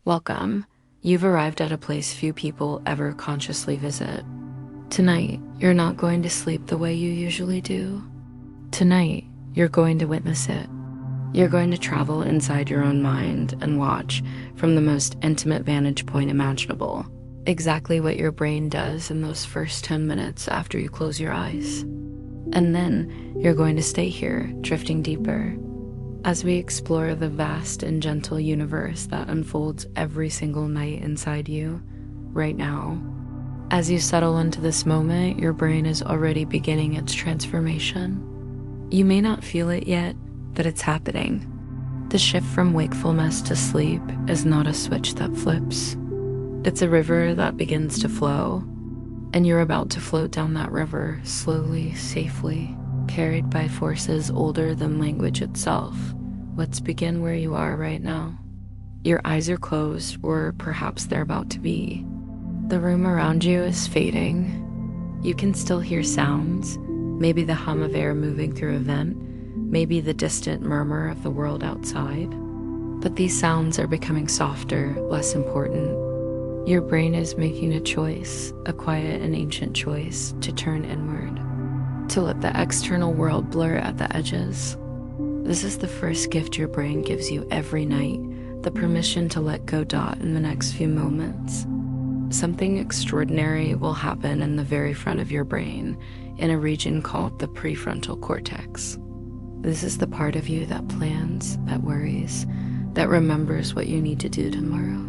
Welcome. You've arrived at a place few people ever consciously visit. Tonight, you're not going to sleep the way you usually do. Tonight, you're going to witness it. You're going to travel inside your own mind and watch from the most intimate vantage point imaginable, exactly what your brain does in those first 10 minutes after you close your eyes. And then you're going to stay here, drifting deeper, as we explore the vast and gentle universe that unfolds every single night inside you, right now. As you settle into this moment, your brain is already beginning its transformation. You may not feel it yet, but it's happening. The shift from wakefulness to sleep is not a switch that flips. It's a river that begins to flow, and you're about to float down that river slowly, safely, carried by forces older than language itself. Let's begin where you are right now. Your eyes are closed, or perhaps they're about to be. The room around you is fading. You can still hear sounds, maybe the hum of air moving through a vent, maybe the distant murmur of the world outside. But these sounds are becoming softer, less important. Your brain is making a choice, a quiet and ancient choice, to turn inward, to let the external world blur at the edges. This is the first gift your brain gives you every night, the permission to let go. In the next few moments, something extraordinary will happen in the very front of your brain, in a region called the prefrontal cortex. This is the part of you that plans, that worries, that remembers what you need to do tomorrow.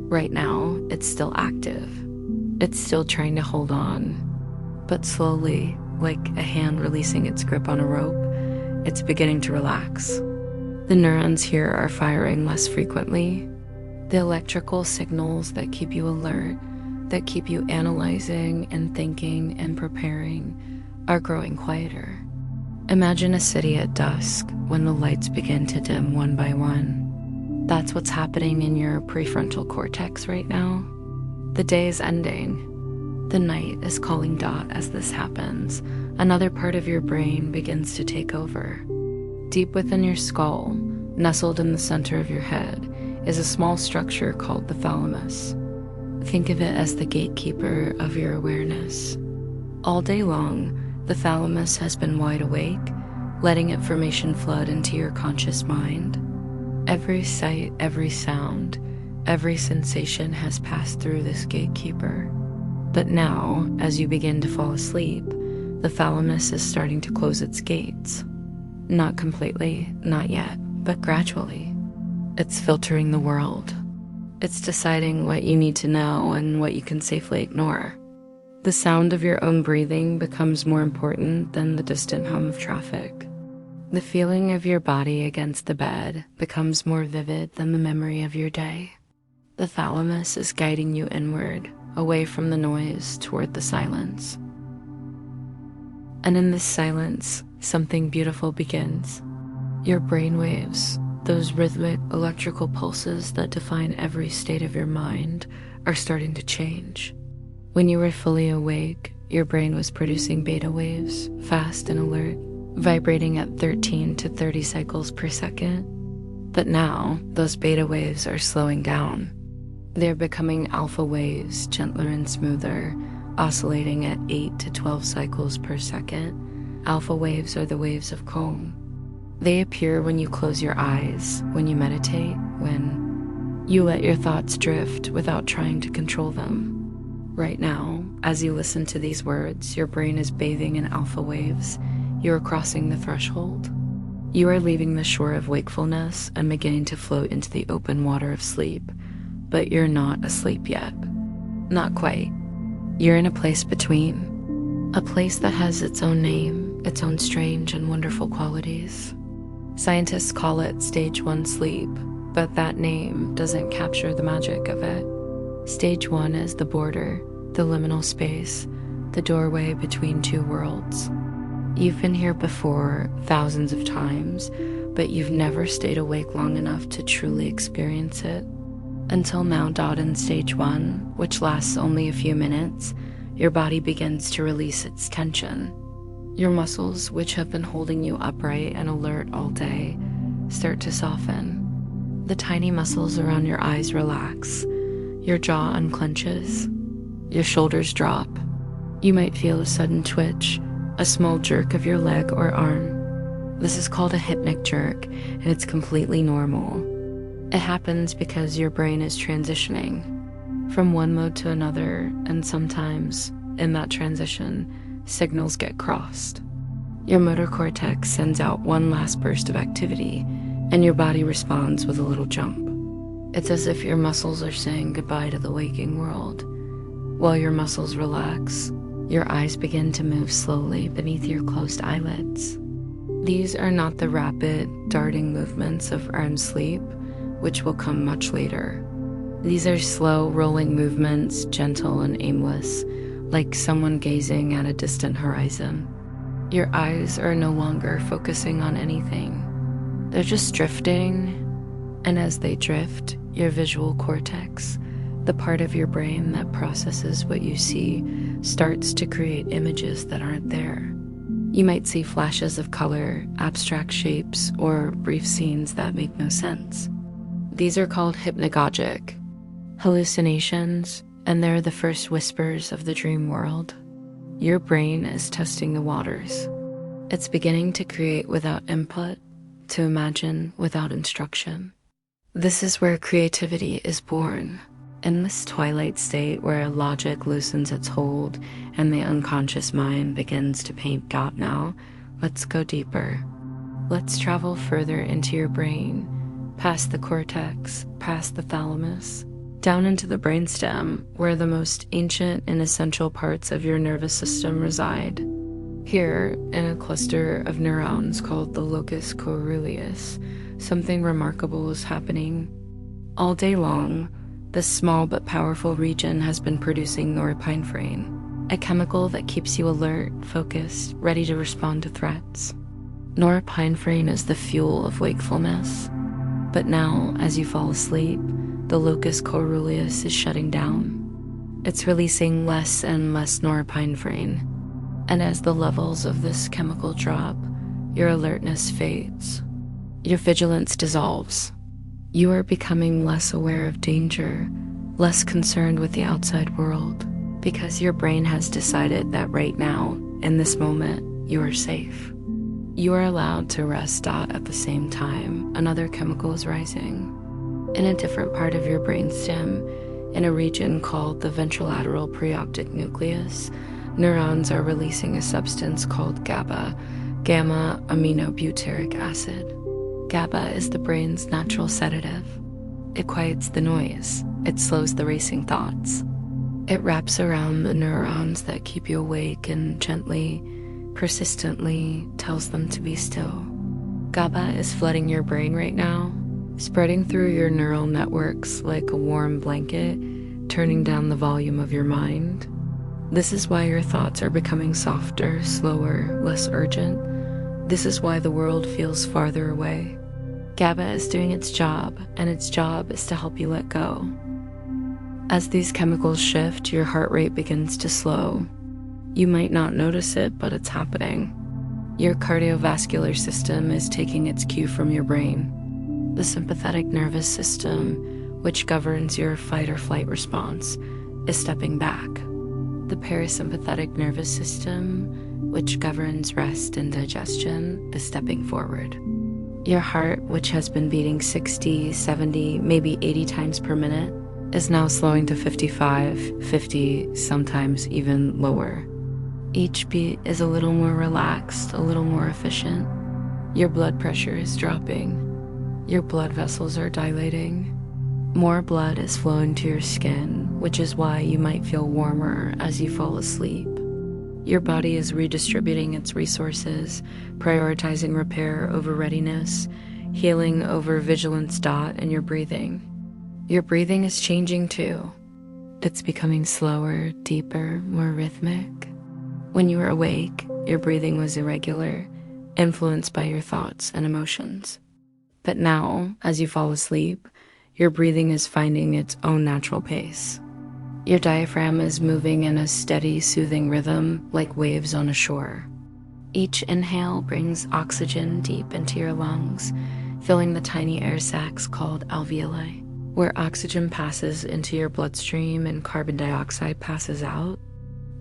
Right now, it's still active. It's still trying to hold on, but slowly, like a hand releasing its grip on a rope, it's beginning to relax. The neurons here are firing less frequently. The electrical signals that keep you alert, that keep you analyzing and thinking and preparing, are growing quieter. Imagine a city at dusk when the lights begin to dim one by one. That's what's happening in your prefrontal cortex right now. The day is ending. The night is calling. As this happens, another part of your brain begins to take over. Deep within your skull, nestled in the center of your head, is a small structure called the thalamus. Think of it as the gatekeeper of your awareness. All day long, the thalamus has been wide awake, letting information flood into your conscious mind. Every sight, every sound, every sensation has passed through this gatekeeper. But now, as you begin to fall asleep, the thalamus is starting to close its gates. Not completely, not yet, but gradually. It's filtering the world. It's deciding what you need to know and what you can safely ignore. The sound of your own breathing becomes more important than the distant hum of traffic. The feeling of your body against the bed becomes more vivid than the memory of your day. The thalamus is guiding you inward, away from the noise, toward the silence. And in this silence, something beautiful begins. Your brain waves, those rhythmic electrical pulses that define every state of your mind, are starting to change. When you were fully awake, your brain was producing beta waves, fast and alert, vibrating at 13 to 30 cycles per second. But now, those beta waves are slowing down. They're becoming alpha waves, gentler and smoother, oscillating at 8 to 12 cycles per second. Alpha waves are the waves of calm. They appear when you close your eyes, when you meditate, when you let your thoughts drift without trying to control them. Right now, as you listen to these words, your brain is bathing in alpha waves. You are crossing the threshold. You are leaving the shore of wakefulness and beginning to float into the open water of sleep. But you're not asleep yet. Not quite. You're in a place between. A place that has its own name, its own strange and wonderful qualities. Scientists call it stage 1 sleep, but that name doesn't capture the magic of it. Stage 1 is the border, the liminal space, the doorway between two worlds. You've been here before, thousands of times, but you've never stayed awake long enough to truly experience it. Until now. In stage 1, which lasts only a few minutes, your body begins to release its tension. Your muscles, which have been holding you upright and alert all day, start to soften. The tiny muscles around your eyes relax, your jaw unclenches, your shoulders drop. You might feel a sudden twitch, a small jerk of your leg or arm. This is called a hypnic jerk, and it's completely normal. It happens because your brain is transitioning from one mode to another, and sometimes, in that transition, signals get crossed. Your motor cortex sends out one last burst of activity, and your body responds with a little jump. It's as if your muscles are saying goodbye to the waking world. While your muscles relax, your eyes begin to move slowly beneath your closed eyelids. These are not the rapid, darting movements of REM sleep, which will come much later. These are slow, rolling movements, gentle and aimless, like someone gazing at a distant horizon. Your eyes are no longer focusing on anything. They're just drifting, and as they drift, your visual cortex, the part of your brain that processes what you see, starts to create images that aren't there. You might see flashes of color, abstract shapes, or brief scenes that make no sense. These are called hypnagogic hallucinations, and they're the first whispers of the dream world. Your brain is testing the waters. It's beginning to create without input, to imagine without instruction. This is where creativity is born. In this twilight state where logic loosens its hold and the unconscious mind begins to paint God now, let's go deeper. Let's travel further into your brain, past the cortex, past the thalamus, down into the brainstem, where the most ancient and essential parts of your nervous system reside. Here, in a cluster of neurons called the locus coeruleus, something remarkable is happening. All day long, this small but powerful region has been producing norepinephrine, a chemical that keeps you alert, focused, ready to respond to threats. Norepinephrine is the fuel of wakefulness. But now, as you fall asleep, the locus coeruleus is shutting down. It's releasing less and less norepinephrine. And as the levels of this chemical drop, your alertness fades. Your vigilance dissolves. You are becoming less aware of danger, less concerned with the outside world, because your brain has decided that right now, in this moment, you are safe. You are allowed to rest. At the same time, another chemical is rising. In a different part of your brainstem, in a region called the ventrolateral preoptic nucleus, neurons are releasing a substance called GABA, gamma-aminobutyric acid. GABA is the brain's natural sedative. It quiets the noise. It slows the racing thoughts. It wraps around the neurons that keep you awake and gently, persistently tells them to be still. GABA is flooding your brain right now, spreading through your neural networks like a warm blanket, turning down the volume of your mind. This is why your thoughts are becoming softer, slower, less urgent. This is why the world feels farther away. GABA is doing its job, and its job is to help you let go. As these chemicals shift, your heart rate begins to slow. You might not notice it, but it's happening. Your cardiovascular system is taking its cue from your brain. The sympathetic nervous system, which governs your fight or flight response, is stepping back. The parasympathetic nervous system, which governs rest and digestion, is stepping forward. Your heart, which has been beating 60, 70, maybe 80 times per minute, is now slowing to 55, 50, sometimes even lower. Each beat is a little more relaxed, a little more efficient. Your blood pressure is dropping. Your blood vessels are dilating. More blood is flowing to your skin, which is why you might feel warmer as you fall asleep. Your body is redistributing its resources, prioritizing repair over readiness, healing over vigilance. And your breathing. Your breathing is changing too. It's becoming slower, deeper, more rhythmic. When you were awake, your breathing was irregular, influenced by your thoughts and emotions. But now, as you fall asleep, your breathing is finding its own natural pace. Your diaphragm is moving in a steady, soothing rhythm like waves on a shore. Each inhale brings oxygen deep into your lungs, filling the tiny air sacs called alveoli, where oxygen passes into your bloodstream and carbon dioxide passes out.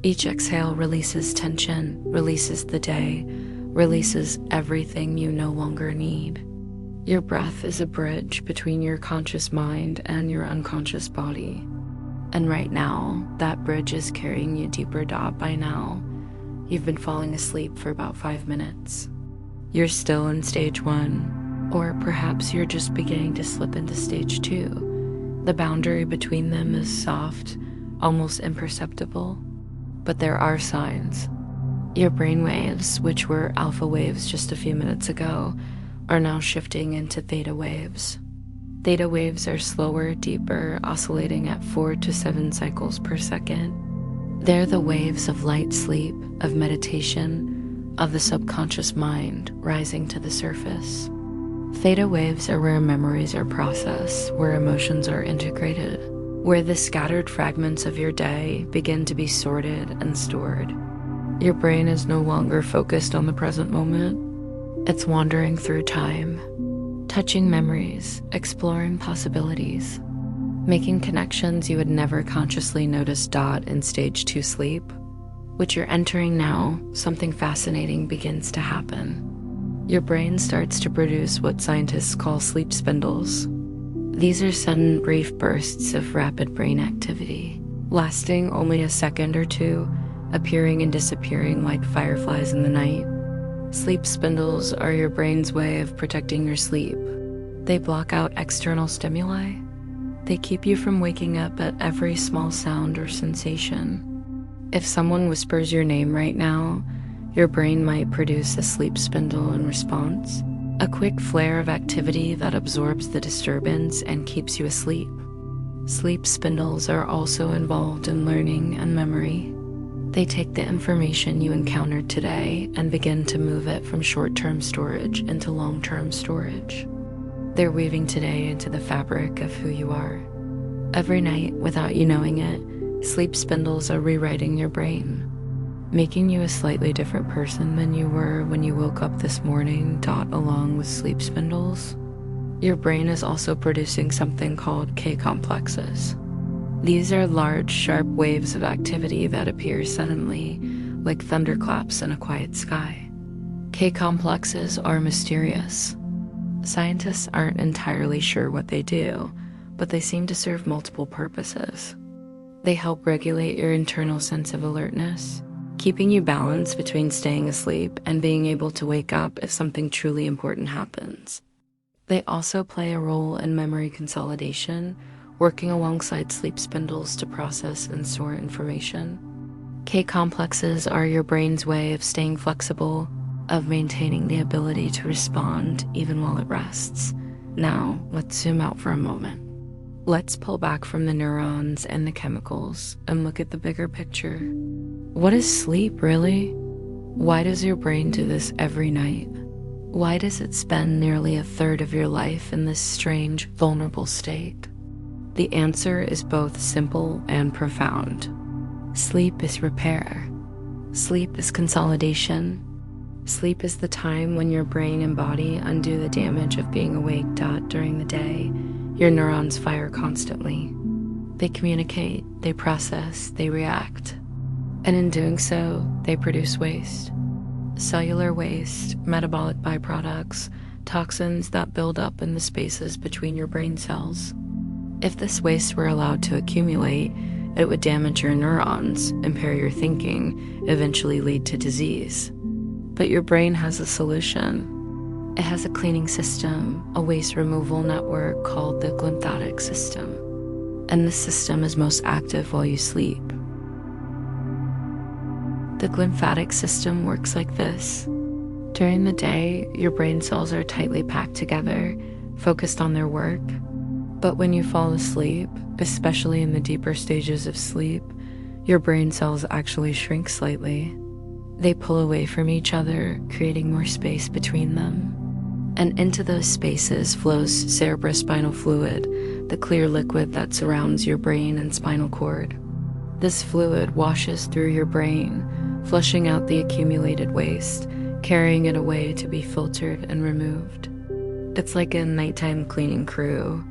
Each exhale releases tension, releases the day, releases everything you no longer need. Your breath is a bridge between your conscious mind and your unconscious body. And right now, that bridge is carrying you deeper. By now, you've been falling asleep for about 5 minutes. You're still in stage 1, or perhaps you're just beginning to slip into stage 2. The boundary between them is soft, almost imperceptible, but there are signs. Your brain waves, which were alpha waves just a few minutes ago, are now shifting into theta waves. Theta waves are slower, deeper, oscillating at 4 to 7 cycles per second. They're the waves of light sleep, of meditation, of the subconscious mind rising to the surface. Theta waves are where memories are processed, where emotions are integrated, where the scattered fragments of your day begin to be sorted and stored. Your brain is no longer focused on the present moment. It's wandering through time, touching memories, exploring possibilities, making connections you would never consciously notice. In stage 2 sleep, which you're entering now, something fascinating begins to happen. Your brain starts to produce what scientists call sleep spindles. These are sudden, brief bursts of rapid brain activity, lasting only a second or two, appearing and disappearing like fireflies in the night. Sleep spindles are your brain's way of protecting your sleep. They block out external stimuli. They keep you from waking up at every small sound or sensation. If someone whispers your name right now, your brain might produce a sleep spindle in response, a quick flare of activity that absorbs the disturbance and keeps you asleep. Sleep spindles are also involved in learning and memory. They take the information you encountered today and begin to move it from short-term storage into long-term storage. They're weaving today into the fabric of who you are. Every night, without you knowing it, sleep spindles are rewriting your brain, making you a slightly different person than you were when you woke up this morning. Along with sleep spindles, your brain is also producing something called K-complexes. These are large, sharp waves of activity that appear suddenly, like thunderclaps in a quiet sky. K-complexes are mysterious. Scientists aren't entirely sure what they do, but they seem to serve multiple purposes. They help regulate your internal sense of alertness, keeping you balanced between staying asleep and being able to wake up if something truly important happens. They also play a role in memory consolidation, working alongside sleep spindles to process and store information. K-complexes are your brain's way of staying flexible, of maintaining the ability to respond even while it rests. Now, let's zoom out for a moment. Let's pull back from the neurons and the chemicals and look at the bigger picture. What is sleep, really? Why does your brain do this every night? Why does it spend nearly a third of your life in this strange, vulnerable state? The answer is both simple and profound. Sleep is repair. Sleep is consolidation. Sleep is the time when your brain and body undo the damage of being awake. During the day, your neurons fire constantly. They communicate, they process, they react. And in doing so, they produce waste. Cellular waste, metabolic byproducts, toxins that build up in the spaces between your brain cells. If this waste were allowed to accumulate, it would damage your neurons, impair your thinking, eventually lead to disease. But your brain has a solution. It has a cleaning system, a waste removal network called the glymphatic system. And this system is most active while you sleep. The glymphatic system works like this. During the day, your brain cells are tightly packed together, focused on their work. But when you fall asleep, especially in the deeper stages of sleep, your brain cells actually shrink slightly. They pull away from each other, creating more space between them. And into those spaces flows cerebrospinal fluid, the clear liquid that surrounds your brain and spinal cord. This fluid washes through your brain, flushing out the accumulated waste, carrying it away to be filtered and removed. It's like a nighttime cleaning crew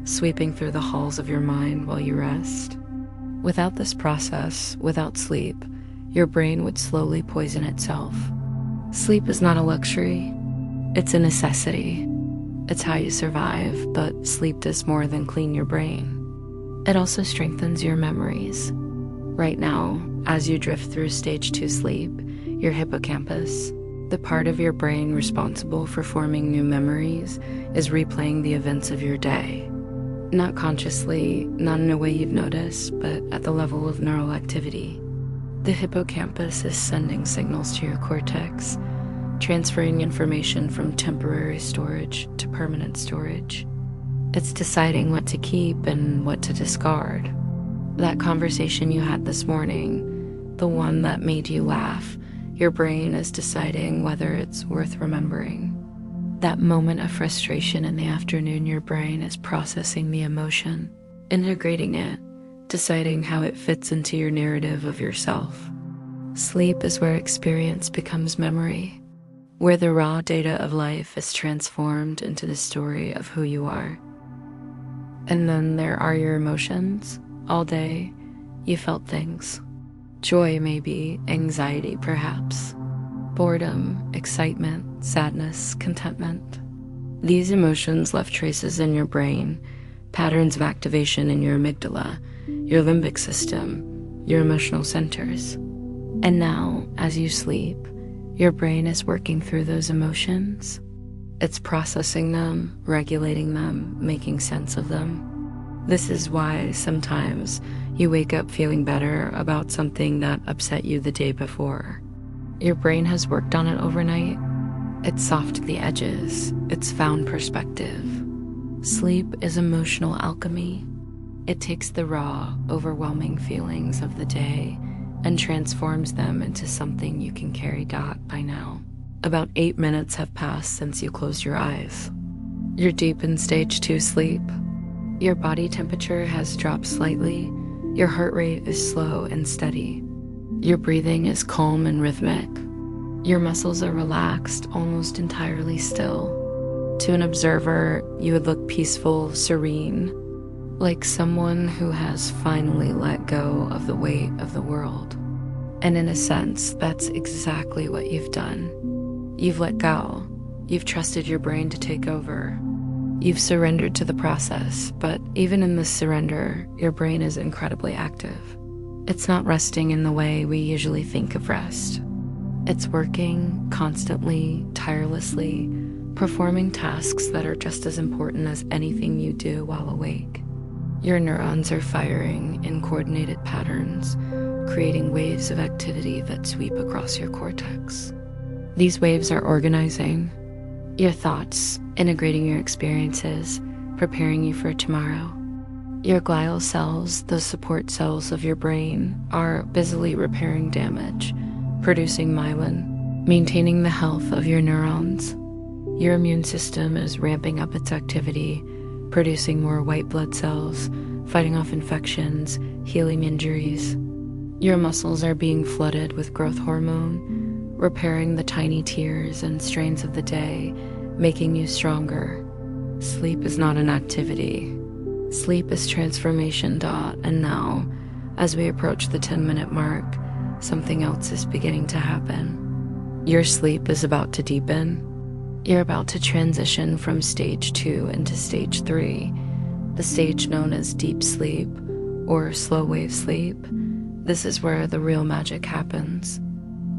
sweeping through the halls of your mind while you rest. Without this process, without sleep, your brain would slowly poison itself. Sleep is not a luxury, it's a necessity. It's how you survive, but sleep does more than clean your brain. It also strengthens your memories. Right now, as you drift through stage 2 sleep, your hippocampus, the part of your brain responsible for forming new memories, is replaying the events of your day. Not consciously, not in a way you've noticed, but at the level of neural activity. The hippocampus is sending signals to your cortex, transferring information from temporary storage to permanent storage. It's deciding what to keep and what to discard. That conversation you had this morning, the one that made you laugh, your brain is deciding whether it's worth remembering. That moment of frustration in the afternoon, your brain is processing the emotion, integrating it, deciding how it fits into your narrative of yourself. Sleep is where experience becomes memory, where the raw data of life is transformed into the story of who you are. And then there are your emotions. All day, you felt things. Joy, maybe, anxiety, perhaps. Boredom, excitement, sadness, contentment. These emotions left traces in your brain, patterns of activation in your amygdala, your limbic system, your emotional centers. And now, as you sleep, your brain is working through those emotions. It's processing them, regulating them, making sense of them. This is why sometimes you wake up feeling better about something that upset you the day before. Your brain has worked on it overnight. It's softened the edges. It's found perspective. Sleep is emotional alchemy. It takes the raw, overwhelming feelings of the day and transforms them into something you can carry by now. About 8 minutes have passed since you closed your eyes. You're deep in stage 2 sleep. Your body temperature has dropped slightly. Your heart rate is slow and steady. Your breathing is calm and rhythmic. Your muscles are relaxed, almost entirely still. To an observer, you would look peaceful, serene, like someone who has finally let go of the weight of the world. And in a sense, that's exactly what you've done. You've let go. You've trusted your brain to take over. You've surrendered to the process, but even in this surrender, your brain is incredibly active. It's not resting in the way we usually think of rest. It's working constantly, tirelessly, performing tasks that are just as important as anything you do while awake. Your neurons are firing in coordinated patterns, creating waves of activity that sweep across your cortex. These waves are organizing your thoughts, integrating your experiences, preparing you for tomorrow. Your glial cells, the support cells of your brain, are busily repairing damage, producing myelin, maintaining the health of your neurons. Your immune system is ramping up its activity, producing more white blood cells, fighting off infections, healing injuries. Your muscles are being flooded with growth hormone, repairing the tiny tears and strains of the day, making you stronger. Sleep is not an activity. Sleep is transformation. And now, as we approach the 10-minute mark, something else is beginning to happen. Your sleep is about to deepen. You're about to transition from stage 2 into stage 3, the stage known as deep sleep or slow wave sleep. This is where the real magic happens.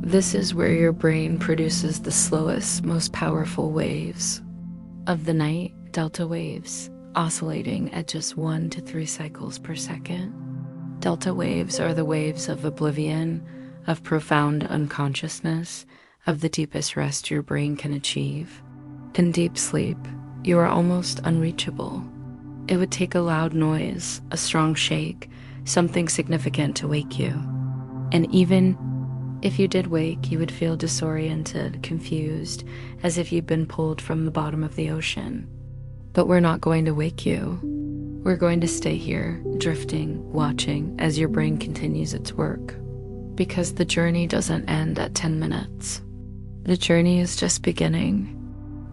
This is where your brain produces the slowest, most powerful waves of the night, delta waves, oscillating at just 1 to 3 cycles per second. Delta waves are the waves of oblivion, of profound unconsciousness, of the deepest rest your brain can achieve. In deep sleep, you are almost unreachable. It would take a loud noise, a strong shake, something significant to wake you. And even if you did wake, you would feel disoriented, confused, as if you'd been pulled from the bottom of the ocean. But we're not going to wake you. We're going to stay here, drifting, watching, as your brain continues its work. Because the journey doesn't end at 10 minutes. The journey is just beginning.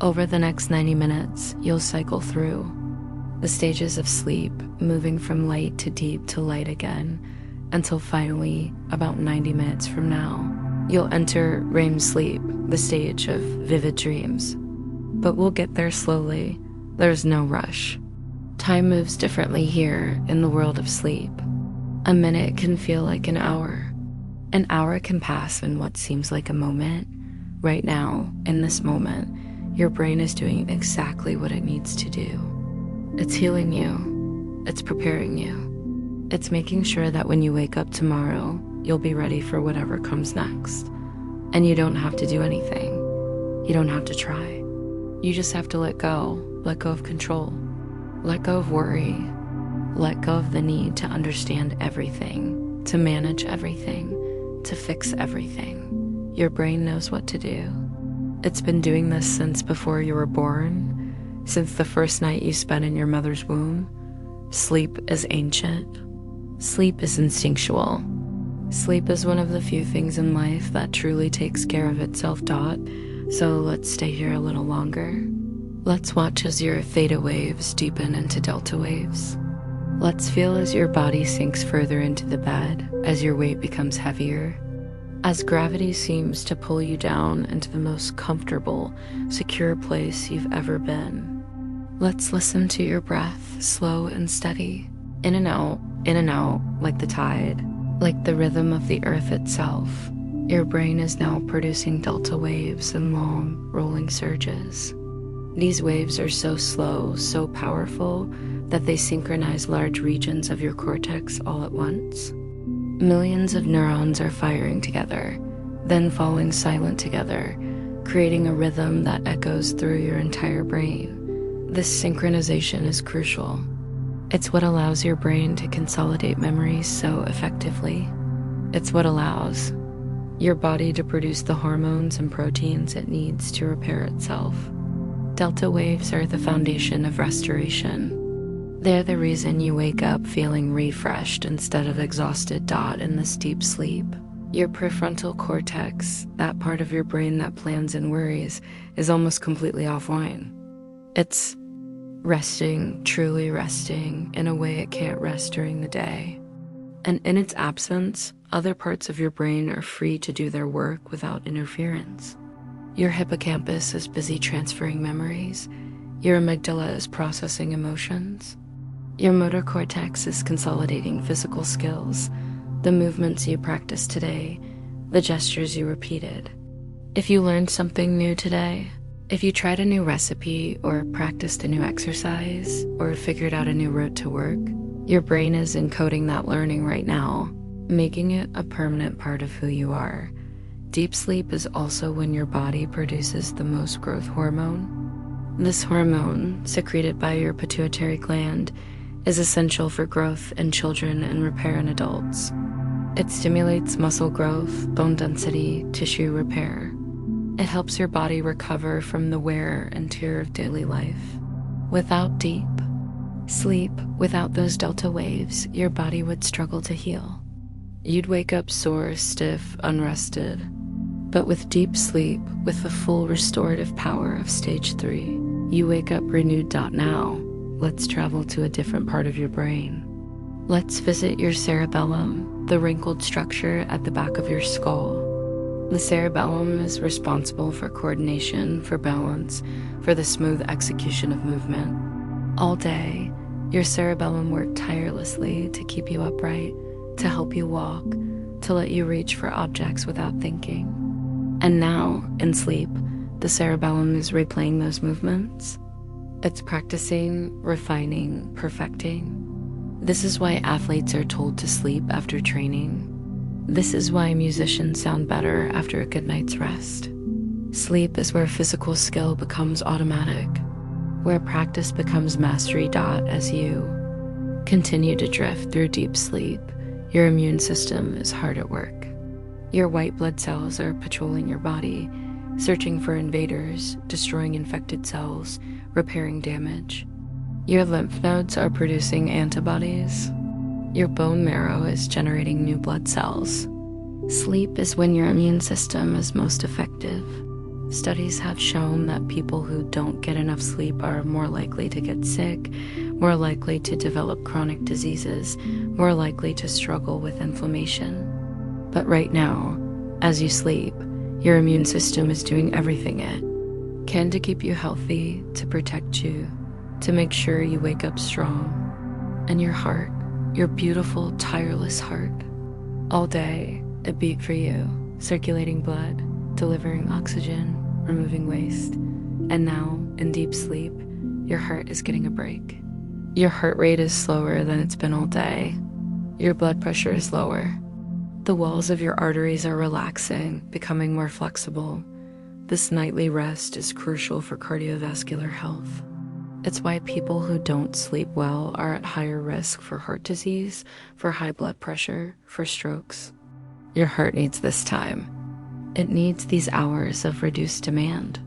Over the next 90 minutes, you'll cycle through the stages of sleep, moving from light to deep to light again, until finally, about 90 minutes from now, you'll enter REM sleep, the stage of vivid dreams. But we'll get there slowly. There's no rush. Time moves differently here in the world of sleep. A minute can feel like an hour. An hour can pass in what seems like a moment. Right now, in this moment, your brain is doing exactly what it needs to do. It's healing you. It's preparing you. It's making sure that when you wake up tomorrow, you'll be ready for whatever comes next. And you don't have to do anything. You don't have to try. You just have to let go of control, let go of worry, let go of the need to understand everything, to manage everything, to fix everything. Your brain knows what to do. It's been doing this since before you were born, since the first night you spent in your mother's womb. Sleep is ancient. Sleep is instinctual. Sleep is one of the few things in life that truly takes care of itself, So let's stay here a little longer. Let's watch as your theta waves deepen into delta waves. Let's feel as your body sinks further into the bed, as your weight becomes heavier, as gravity seems to pull you down into the most comfortable, secure place you've ever been. Let's listen to your breath, slow and steady, in and out, like the tide, like the rhythm of the earth itself. Your brain is now producing delta waves and long, rolling surges. These waves are so slow, so powerful, that they synchronize large regions of your cortex all at once. Millions of neurons are firing together, then falling silent together, creating a rhythm that echoes through your entire brain. This synchronization is crucial. It's what allows your brain to consolidate memories so effectively. It's what allows your body to produce the hormones and proteins it needs to repair itself. Delta waves are the foundation of restoration. They're the reason you wake up feeling refreshed instead of exhausted. In this deep sleep, your prefrontal cortex, that part of your brain that plans and worries, is almost completely offline. It's resting, truly resting, in a way it can't rest during the day. And in its absence, other parts of your brain are free to do their work without interference. Your hippocampus is busy transferring memories. Your amygdala is processing emotions. Your motor cortex is consolidating physical skills, the movements you practiced today, the gestures you repeated. If you learned something new today, if you tried a new recipe or practiced a new exercise or figured out a new route to work, your brain is encoding that learning right now, making it a permanent part of who you are. Deep sleep is also when your body produces the most growth hormone. This hormone, secreted by your pituitary gland, is essential for growth in children and repair in adults. It stimulates muscle growth, bone density, tissue repair. It helps your body recover from the wear and tear of daily life. Without deep sleep, without those delta waves, your body would struggle to heal. You'd wake up sore, stiff, unrested. But with deep sleep, with the full restorative power of stage 3, you wake up renewed. Now, let's travel to a different part of your brain. Let's visit your cerebellum, the wrinkled structure at the back of your skull. The cerebellum is responsible for coordination, for balance, for the smooth execution of movement. All day, your cerebellum worked tirelessly to keep you upright, to help you walk, to let you reach for objects without thinking. And now, in sleep, the cerebellum is replaying those movements. It's practicing, refining, perfecting. This is why athletes are told to sleep after training. This is why musicians sound better after a good night's rest. Sleep is where physical skill becomes automatic, where practice becomes mastery. As you continue to drift through deep sleep, your immune system is hard at work. Your white blood cells are patrolling your body, searching for invaders, destroying infected cells, repairing damage. Your lymph nodes are producing antibodies. Your bone marrow is generating new blood cells. Sleep is when your immune system is most effective. Studies have shown that people who don't get enough sleep are more likely to get sick, more likely to develop chronic diseases, more likely to struggle with inflammation. But right now, as you sleep, your immune system is doing everything it can to keep you healthy, to protect you, to make sure you wake up strong. And your heart, your beautiful, tireless heart, all day, it beat for you, circulating blood, delivering oxygen, removing waste. And now, in deep sleep, your heart is getting a break. Your heart rate is slower than it's been all day. Your blood pressure is lower. The walls of your arteries are relaxing, becoming more flexible. This nightly rest is crucial for cardiovascular health. It's why people who don't sleep well are at higher risk for heart disease, for high blood pressure, for strokes. Your heart needs this time. It needs these hours of reduced demand.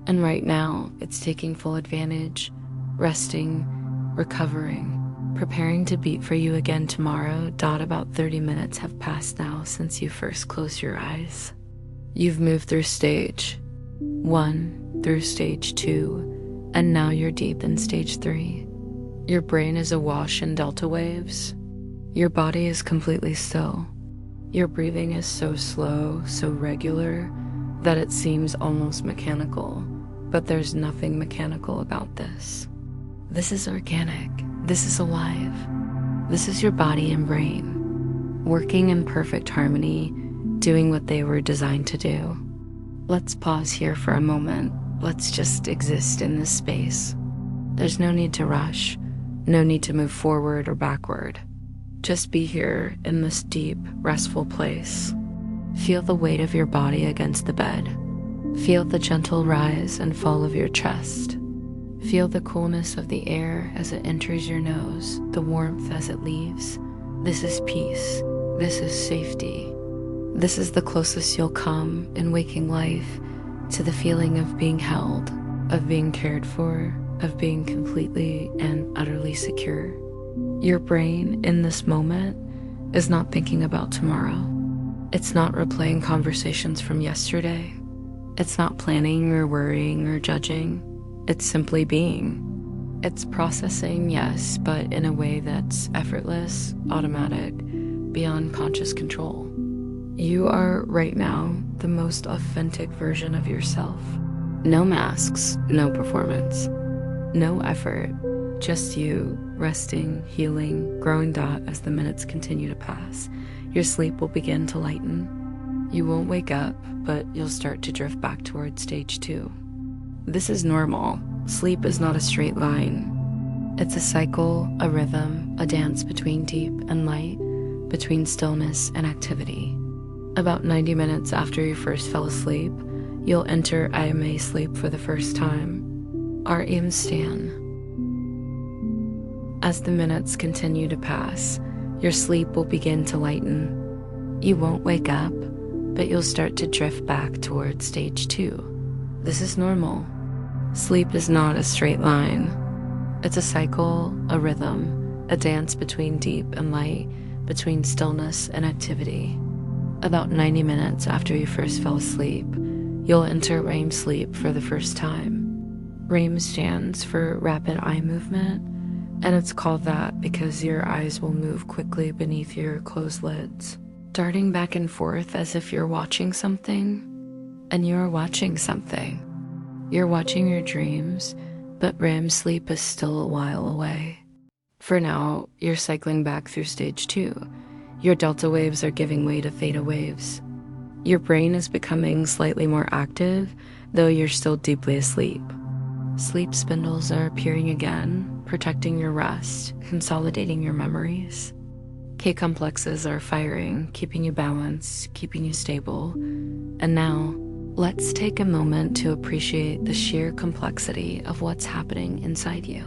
And right now, it's taking full advantage, resting, recovering, preparing to beat for you again tomorrow. About 30 minutes have passed now since you first closed your eyes. You've moved through stage 1, through stage 2, and now you're deep in stage 3. Your brain is awash in delta waves. Your body is completely still. Your breathing is so slow, so regular, that it seems almost mechanical, but there's nothing mechanical about this. This is organic. This is alive. This is your body and brain, working in perfect harmony, doing what they were designed to do. Let's pause here for a moment. Let's just exist in this space. There's no need to rush, no need to move forward or backward. Just be here in this deep, restful place. Feel the weight of your body against the bed. Feel the gentle rise and fall of your chest. Feel the coolness of the air as it enters your nose, the warmth as it leaves. This is peace. This is safety. This is the closest you'll come in waking life to the feeling of being held, of being cared for, of being completely and utterly secure. Your brain in this moment is not thinking about tomorrow. It's not replaying conversations from yesterday. It's not planning or worrying or judging. It's simply being. It's processing, yes, but in a way that's effortless, automatic, beyond conscious control. You are right now the most authentic version of yourself. No masks, no performance, no effort, just you, resting, healing, growing as the minutes continue to pass. Your sleep will begin to lighten. You won't wake up, but you'll start to drift back towards stage 2. This is normal. Sleep is not a straight line. It's a cycle, a rhythm, a dance between deep and light, between stillness and activity. About 90 minutes after you first fell asleep, you'll enter IMA sleep for the first time, REM scan. As the minutes continue to pass, your sleep will begin to lighten. You won't wake up, but you'll start to drift back towards stage 2. This is normal. Sleep is not a straight line. It's a cycle, a rhythm, a dance between deep and light, between stillness and activity. About 90 minutes after you first fell asleep, you'll enter REM sleep for the first time. REM stands for rapid eye movement, and it's called that because your eyes will move quickly beneath your closed lids, darting back and forth as if you're watching something, and you're watching something. You're watching your dreams, but REM sleep is still a while away. For now, you're cycling back through stage 2. Your delta waves are giving way to theta waves. Your brain is becoming slightly more active, though you're still deeply asleep. Sleep spindles are appearing again, protecting your rest, consolidating your memories. K-complexes are firing, keeping you balanced, keeping you stable. And now, let's take a moment to appreciate the sheer complexity of what's happening inside you.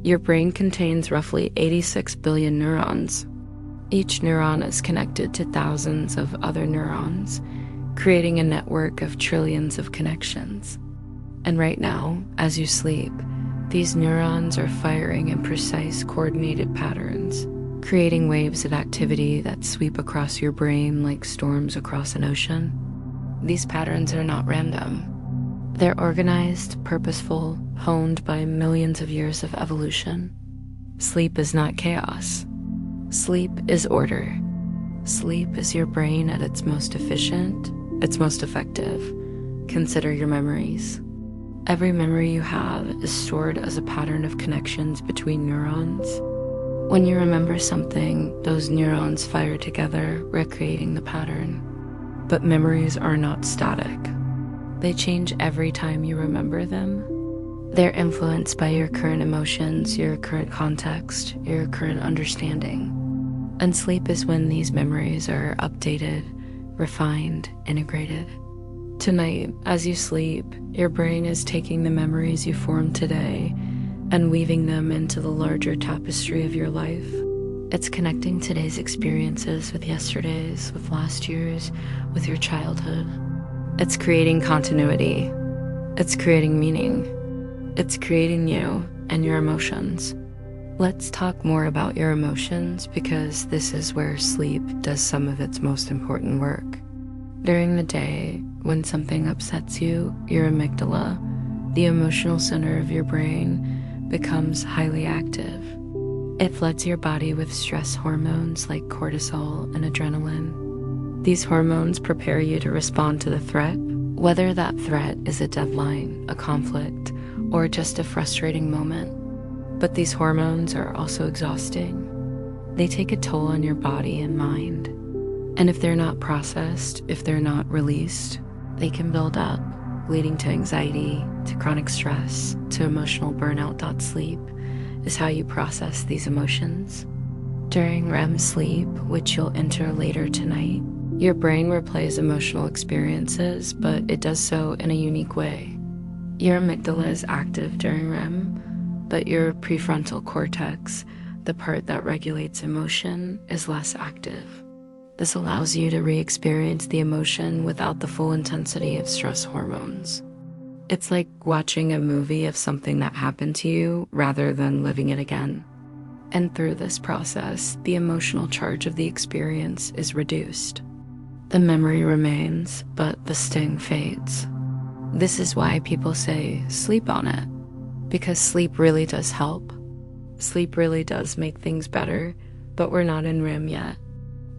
Your brain contains roughly 86 billion neurons. Each neuron is connected to thousands of other neurons, creating a network of trillions of connections. And right now, as you sleep, these neurons are firing in precise, coordinated patterns, creating waves of activity that sweep across your brain like storms across an ocean. These patterns are not random. They're organized, purposeful, honed by millions of years of evolution. Sleep is not chaos. Sleep is order. Sleep is your brain at its most efficient, its most effective. Consider your memories. Every memory you have is stored as a pattern of connections between neurons. When you remember something, those neurons fire together, recreating the pattern. But memories are not static. They change every time you remember them. They're influenced by your current emotions, your current context, your current understanding. And sleep is when these memories are updated, refined, integrated. Tonight, as you sleep, your brain is taking the memories you formed today and weaving them into the larger tapestry of your life. It's connecting today's experiences with yesterday's, with last year's, with your childhood. It's creating continuity. It's creating meaning. It's creating you and your emotions. Let's talk more about your emotions, because this is where sleep does some of its most important work. During the day, when something upsets you, your amygdala, the emotional center of your brain, becomes highly active. It floods your body with stress hormones like cortisol and adrenaline. These hormones prepare you to respond to the threat, whether that threat is a deadline, a conflict, or just a frustrating moment. But these hormones are also exhausting. They take a toll on your body and mind. And if they're not processed, if they're not released, they can build up, leading to anxiety, to chronic stress, to emotional burnout. Sleep is how you process these emotions. During REM sleep, which you'll enter later tonight, your brain replays emotional experiences, but it does so in a unique way. Your amygdala is active during REM, but your prefrontal cortex, the part that regulates emotion, is less active. This allows you to re-experience the emotion without the full intensity of stress hormones. It's like watching a movie of something that happened to you rather than living it again. And through this process, the emotional charge of the experience is reduced. The memory remains, but the sting fades. This is why people say, sleep on it. Because sleep really does help. Sleep really does make things better, but we're not in REM yet.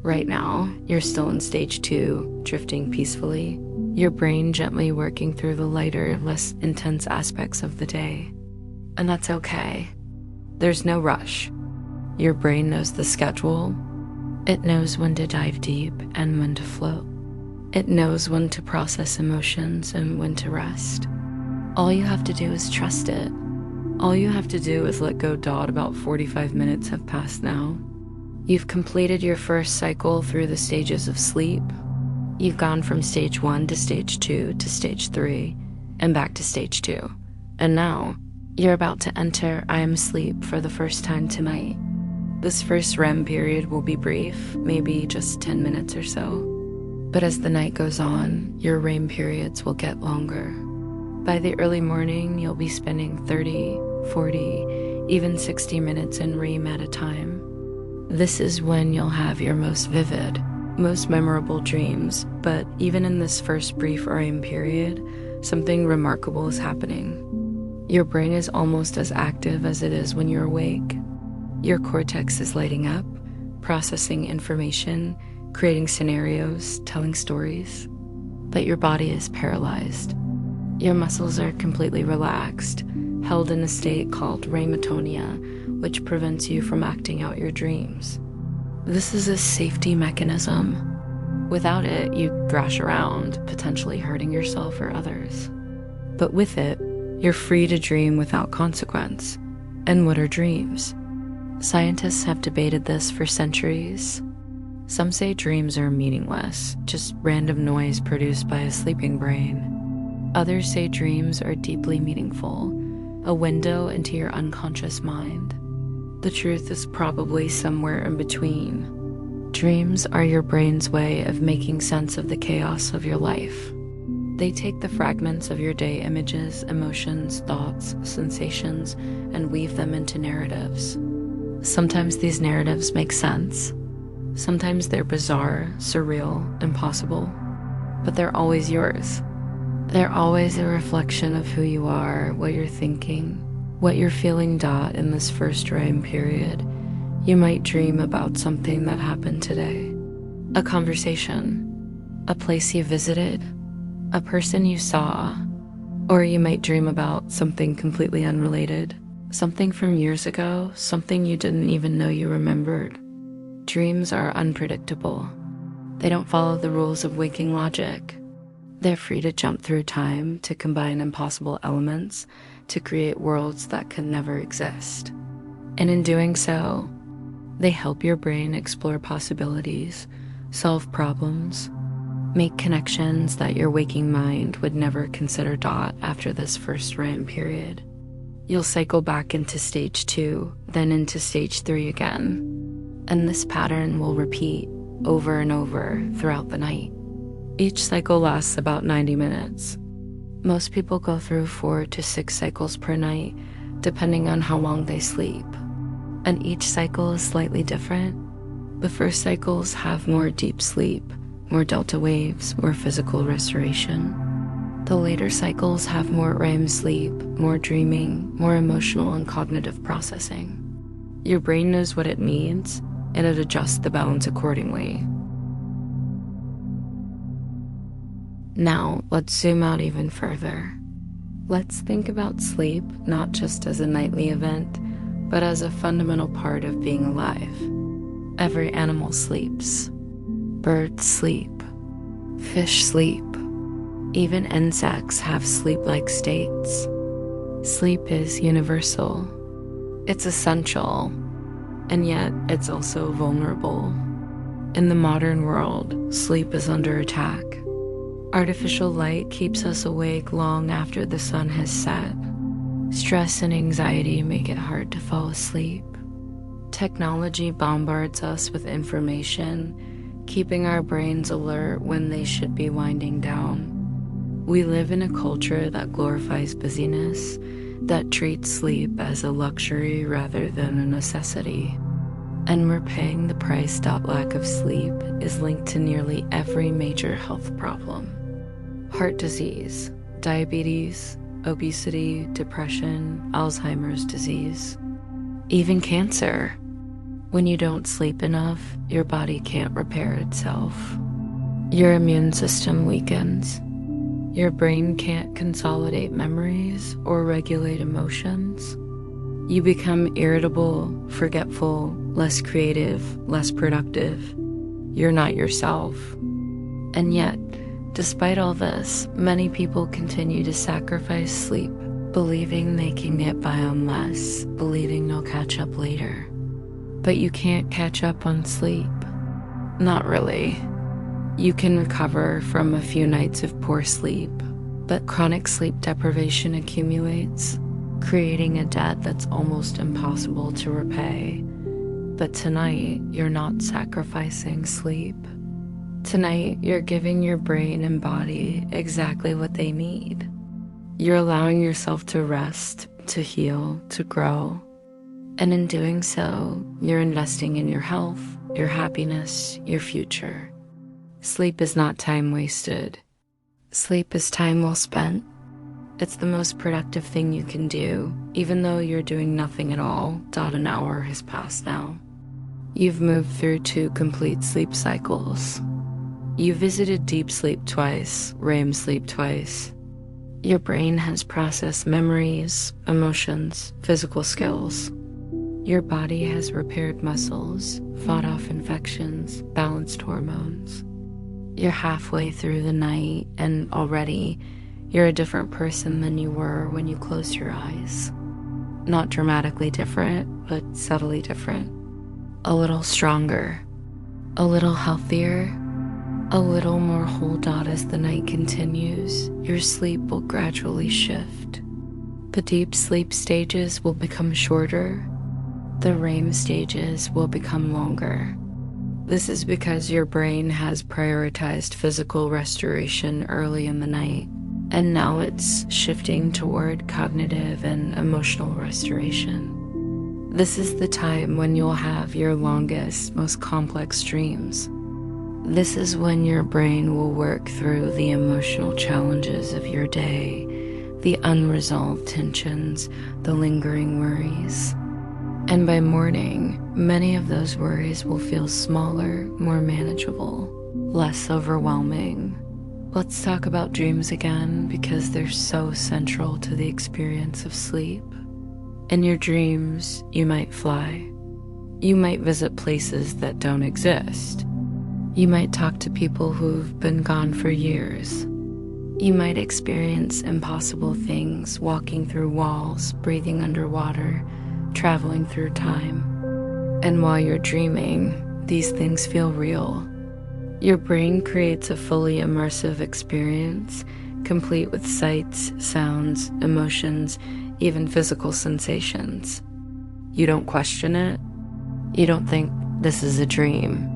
Right now, you're still in stage 2, drifting peacefully, your brain gently working through the lighter, less intense aspects of the day. And that's okay. There's no rush. Your brain knows the schedule. It knows when to dive deep and when to float. It knows when to process emotions and when to rest. All you have to do is trust it. All you have to do is let go. About 45 minutes have passed now. You've completed your first cycle through the stages of sleep. You've gone from stage 1 to stage 2 to stage 3 and back to stage 2. And now you're about to enter I am asleep for the first time tonight. This first REM period will be brief, maybe just 10 minutes or so. But as the night goes on, your REM periods will get longer. By the early morning, you'll be spending 30, 40, even 60 minutes in REM at a time. This is when you'll have your most vivid, most memorable dreams, but even in this first brief REM period, something remarkable is happening. Your brain is almost as active as it is when you're awake. Your cortex is lighting up, processing information, creating scenarios, telling stories. But your body is paralyzed. Your muscles are completely relaxed, held in a state called rematonia, which prevents you from acting out your dreams. This is a safety mechanism. Without it, you thrash around, potentially hurting yourself or others. But with it, you're free to dream without consequence. And what are dreams? Scientists have debated this for centuries. Some say dreams are meaningless, just random noise produced by a sleeping brain. Others say dreams are deeply meaningful, a window into your unconscious mind. The truth is probably somewhere in between. Dreams are your brain's way of making sense of the chaos of your life. They take the fragments of your day, images, emotions, thoughts, sensations, and weave them into narratives. Sometimes these narratives make sense. Sometimes they're bizarre, surreal, impossible. But they're always yours. They're always a reflection of who you are, what you're thinking, what you're feeling. In this first REM period, you might dream about something that happened today, a conversation, a place you visited, a person you saw, or you might dream about something completely unrelated, something from years ago, something you didn't even know you remembered. Dreams are unpredictable. They don't follow the rules of waking logic. They're free to jump through time, to combine impossible elements, to create worlds that could never exist. And in doing so, they help your brain explore possibilities, solve problems, make connections that your waking mind would never consider. After this first REM period, you'll cycle back into stage 2, then into stage 3 again. And this pattern will repeat over and over throughout the night. Each cycle lasts about 90 minutes. Most people go through 4 to 6 cycles per night, depending on how long they sleep. And each cycle is slightly different. The first cycles have more deep sleep, more delta waves, more physical restoration. The later cycles have more REM sleep, more dreaming, more emotional and cognitive processing. Your brain knows what it needs, and it adjusts the balance accordingly. Now, let's zoom out even further. Let's think about sleep not just as a nightly event, but as a fundamental part of being alive. Every animal sleeps. Birds sleep. Fish sleep. Even insects have sleep-like states. Sleep is universal. It's essential, and yet it's also vulnerable. In the modern world, sleep is under attack. Artificial light keeps us awake long after the sun has set. Stress and anxiety make it hard to fall asleep. Technology bombards us with information, keeping our brains alert when they should be winding down. We live in a culture that glorifies busyness, that treats sleep as a luxury rather than a necessity. And we're paying the price. Lack of sleep is linked to nearly every major health problem. Heart disease, diabetes, obesity, depression, Alzheimer's disease, even cancer. When you don't sleep enough, your body can't repair itself. Your immune system weakens. Your brain can't consolidate memories or regulate emotions. You become irritable, forgetful, less creative, less productive. You're not yourself. And yet, despite all this, many people continue to sacrifice sleep, believing they can get by on less, believing they'll catch up later. But you can't catch up on sleep. Not really. You can recover from a few nights of poor sleep, but chronic sleep deprivation accumulates, creating a debt that's almost impossible to repay. But tonight, you're not sacrificing sleep. Tonight, you're giving your brain and body exactly what they need. You're allowing yourself to rest, to heal, to grow. And in doing so, you're investing in your health, your happiness, your future. Sleep is not time wasted. Sleep is time well spent. It's the most productive thing you can do, even though you're doing nothing at all. An hour has passed now. You've moved through 2 complete sleep cycles. You visited deep sleep twice, REM sleep twice. Your brain has processed memories, emotions, physical skills. Your body has repaired muscles, fought off infections, balanced hormones. You're halfway through the night, and already you're a different person than you were when you closed your eyes. Not dramatically different, but subtly different. A little stronger, a little healthier, a little more whole. As the night continues, your sleep will gradually shift. The deep sleep stages will become shorter. The REM stages will become longer. This is because your brain has prioritized physical restoration early in the night, and now it's shifting toward cognitive and emotional restoration. This is the time when you'll have your longest, most complex dreams. This is when your brain will work through the emotional challenges of your day, the unresolved tensions, the lingering worries. And by morning, many of those worries will feel smaller, more manageable, less overwhelming. Let's talk about dreams again because they're so central to the experience of sleep. In your dreams, you might fly. You might visit places that don't exist. You might talk to people who've been gone for years. You might experience impossible things, walking through walls, breathing underwater, traveling through time. And while you're dreaming, these things feel real. Your brain creates a fully immersive experience, complete with sights, sounds, emotions, even physical sensations. You don't question it. You don't think this is a dream.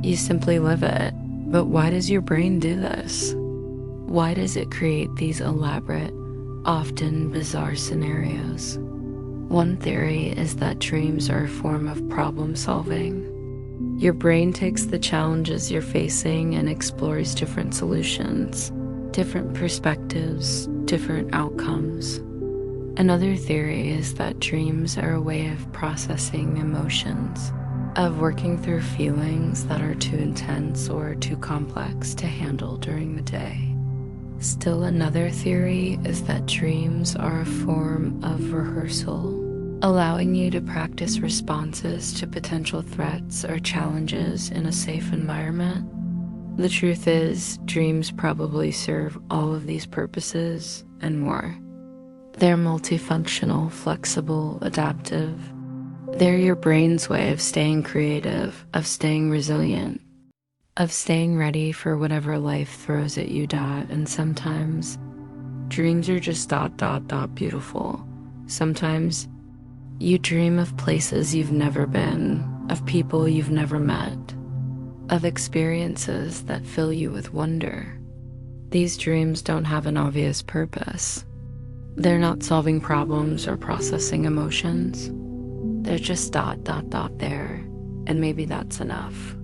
You simply live it. But why does your brain do this? Why does it create these elaborate, often bizarre scenarios? One theory is that dreams are a form of problem solving. Your brain takes the challenges you're facing and explores different solutions, different perspectives, different outcomes. Another theory is that dreams are a way of processing emotions, of working through feelings that are too intense or too complex to handle during the day. Still another theory is that dreams are a form of rehearsal, allowing you to practice responses to potential threats or challenges in a safe environment. The truth is, dreams probably serve all of these purposes and more. They're multifunctional, flexible, adaptive. They're your brain's way of staying creative, of staying resilient, of staying ready for whatever life throws at you. And sometimes dreams are just ... beautiful. Sometimes you dream of places you've never been, of people you've never met, of experiences that fill you with wonder. These dreams don't have an obvious purpose. They're not solving problems or processing emotions. They're just ... there, and maybe that's enough.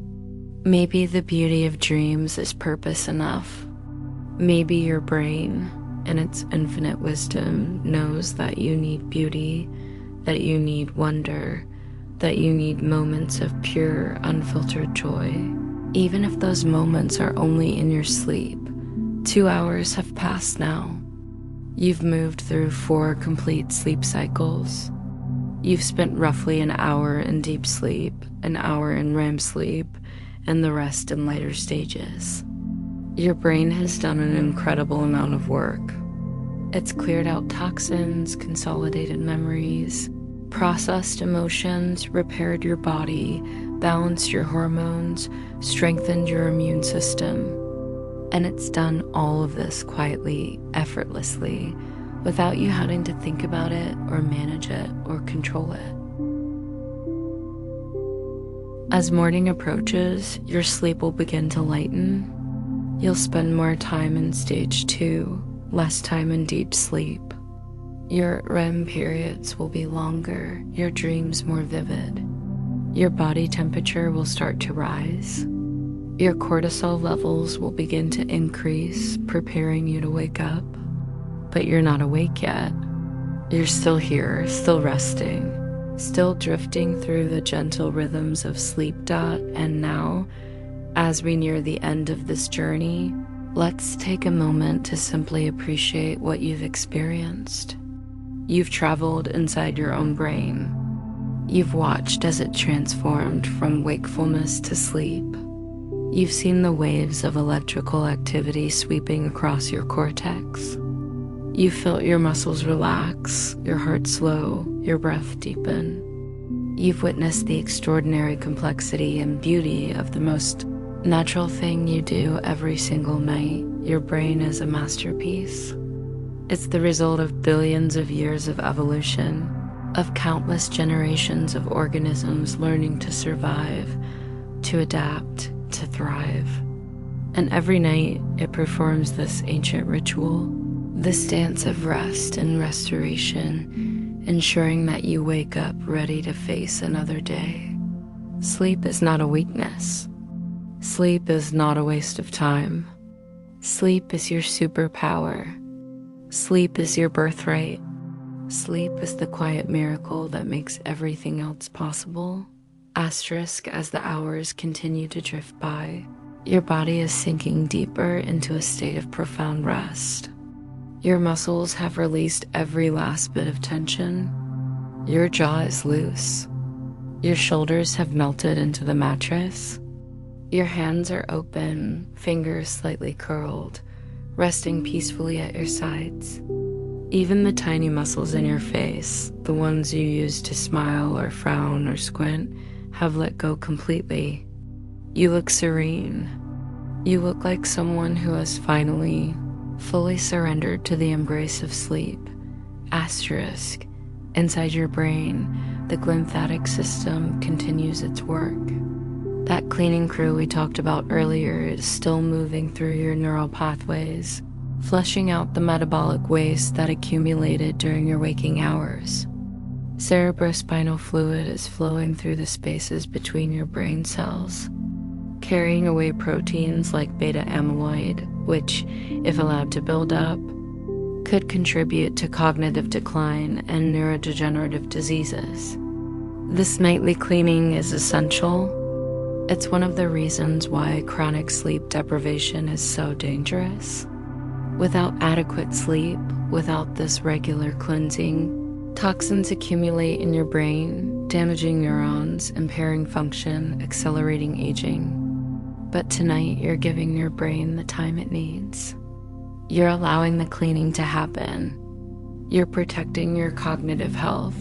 Maybe the beauty of dreams is purpose enough. Maybe your brain, in its infinite wisdom, knows that you need beauty, that you need wonder, that you need moments of pure, unfiltered joy. Even if those moments are only in your sleep. 2 hours have passed now. You've moved through 4 complete sleep cycles. You've spent roughly an hour in deep sleep, an hour in REM sleep, and the rest in lighter stages. Your brain has done an incredible amount of work. It's cleared out toxins, consolidated memories, processed emotions, repaired your body, balanced your hormones, strengthened your immune system. And it's done all of this quietly, effortlessly, without you having to think about it or manage it or control it. As morning approaches, your sleep will begin to lighten. You'll spend more time in stage 2, less time in deep sleep. Your REM periods will be longer, your dreams more vivid. Your body temperature will start to rise. Your cortisol levels will begin to increase, preparing you to wake up. But you're not awake yet. You're still here, still resting, still drifting through the gentle rhythms of sleep. And now, as we near the end of this journey, let's take a moment to simply appreciate what you've experienced. You've traveled inside your own brain. You've watched as it transformed from wakefulness to sleep. You've seen the waves of electrical activity sweeping across your cortex. You've felt your muscles relax, your heart slow, your breath deepen. You've witnessed the extraordinary complexity and beauty of the most natural thing you do every single night. Your brain is a masterpiece. It's the result of billions of years of evolution, of countless generations of organisms learning to survive, to adapt, to thrive. And every night it performs this ancient ritual, this dance of rest and restoration, ensuring that you wake up ready to face another day. Sleep is not a weakness. Sleep is not a waste of time. Sleep is your superpower. Sleep is your birthright. Sleep is the quiet miracle that makes everything else possible. Asterisk, as the hours continue to drift by, your body is sinking deeper into a state of profound rest. Your muscles have released every last bit of tension. Your jaw is loose. Your shoulders have melted into the mattress. Your hands are open, fingers slightly curled, resting peacefully at your sides. Even the tiny muscles in your face, the ones you use to smile or frown or squint, have let go completely. You look serene. You look like someone who has finally, fully surrendered to the embrace of sleep. Asterisk, inside your brain, the glymphatic system continues its work. That cleaning crew we talked about earlier is still moving through your neural pathways, flushing out the metabolic waste that accumulated during your waking hours. Cerebrospinal fluid is flowing through the spaces between your brain cells, carrying away proteins like beta amyloid, which, if allowed to build up, could contribute to cognitive decline and neurodegenerative diseases. This nightly cleaning is essential. It's one of the reasons why chronic sleep deprivation is so dangerous. Without adequate sleep, without this regular cleansing, toxins accumulate in your brain, damaging neurons, impairing function, accelerating aging. But tonight, you're giving your brain the time it needs. You're allowing the cleaning to happen. You're protecting your cognitive health,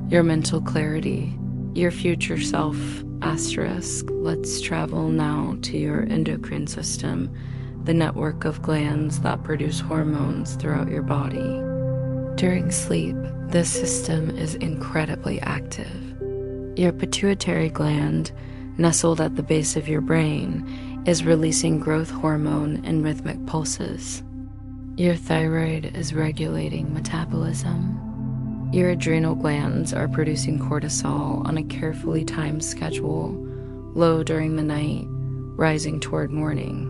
your mental clarity, your future self. Asterisk, let's travel now to your endocrine system, the network of glands that produce hormones throughout your body. During sleep, this system is incredibly active. Your pituitary gland, nestled at the base of your brain, is releasing growth hormone in rhythmic pulses. Your thyroid is regulating metabolism. Your adrenal glands are producing cortisol on a carefully timed schedule, low during the night, rising toward morning.